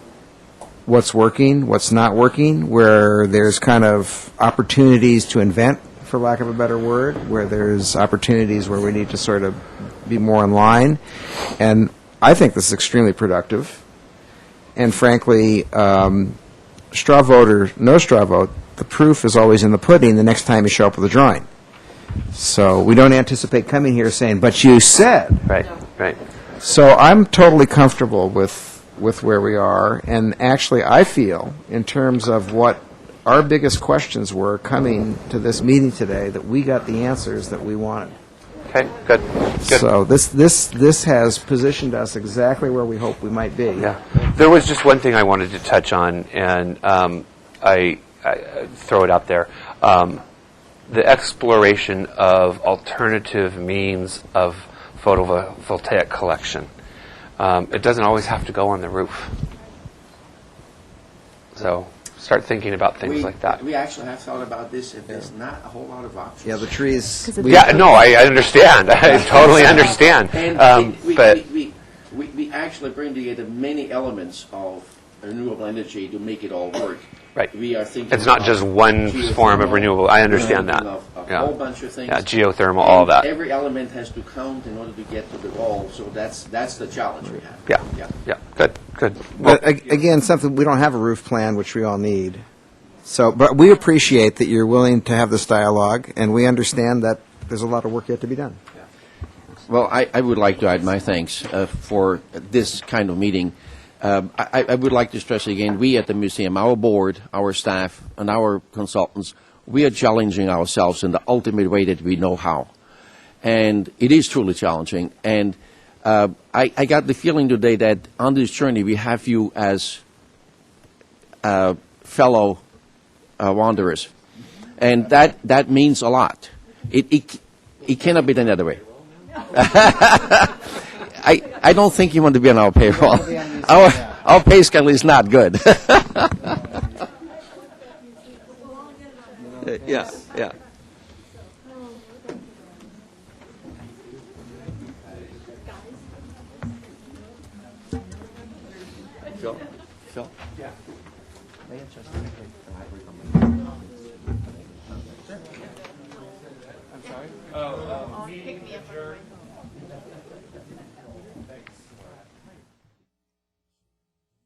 what's working, what's not working, where there's kind of opportunities to invent, for lack of a better word, where there's opportunities where we need to sort of be more in line. And I think this is extremely productive. And frankly, straw vote or no straw vote, the proof is always in the pudding the next time you show up with a drawing. So we don't anticipate coming here saying, but you said. Right, right. So I'm totally comfortable with where we are, and actually I feel, in terms of what our biggest questions were coming to this meeting today, that we got the answers that we wanted. Okay, good. So this has positioned us exactly where we hope we might be. Yeah. There was just one thing I wanted to touch on, and I throw it out there. The exploration of alternative means of photovoltaic collection. It doesn't always have to go on the roof. So start thinking about things like that. We actually have thought about this, and there's not a whole lot of options. Yeah, the trees. Yeah, no, I understand. I totally understand. And But we actually bring together many elements of renewable energy to make it all work. right, We are thinking it's not about just one form of geothermal, renewable. I understand we're that. thinking of Yeah. a whole bunch of things. Yeah, geothermal, all of And that. every element has to count in order to get to the goal. So that's the challenge we have. Yeah, yeah, good. Well, But again, something, we don't have a roof plan, which we all need. So, but we appreciate that you're willing to have this dialogue, and we understand that there's a lot of work yet to be done. Well, I would like to add my thanks for this kind of meeting. I would like to stress again, we at the museum, our board, our staff, and our consultants, we are challenging ourselves in the ultimate way that we know how. And it is truly challenging. And I got the feeling today that on this journey we have you as fellow wanderers. And that means a lot. It cannot be done the other way. I don't think you want to be on our payroll. Our pay scale is not good. Yeah. Phil? Yeah. I'm sorry? Pick me up.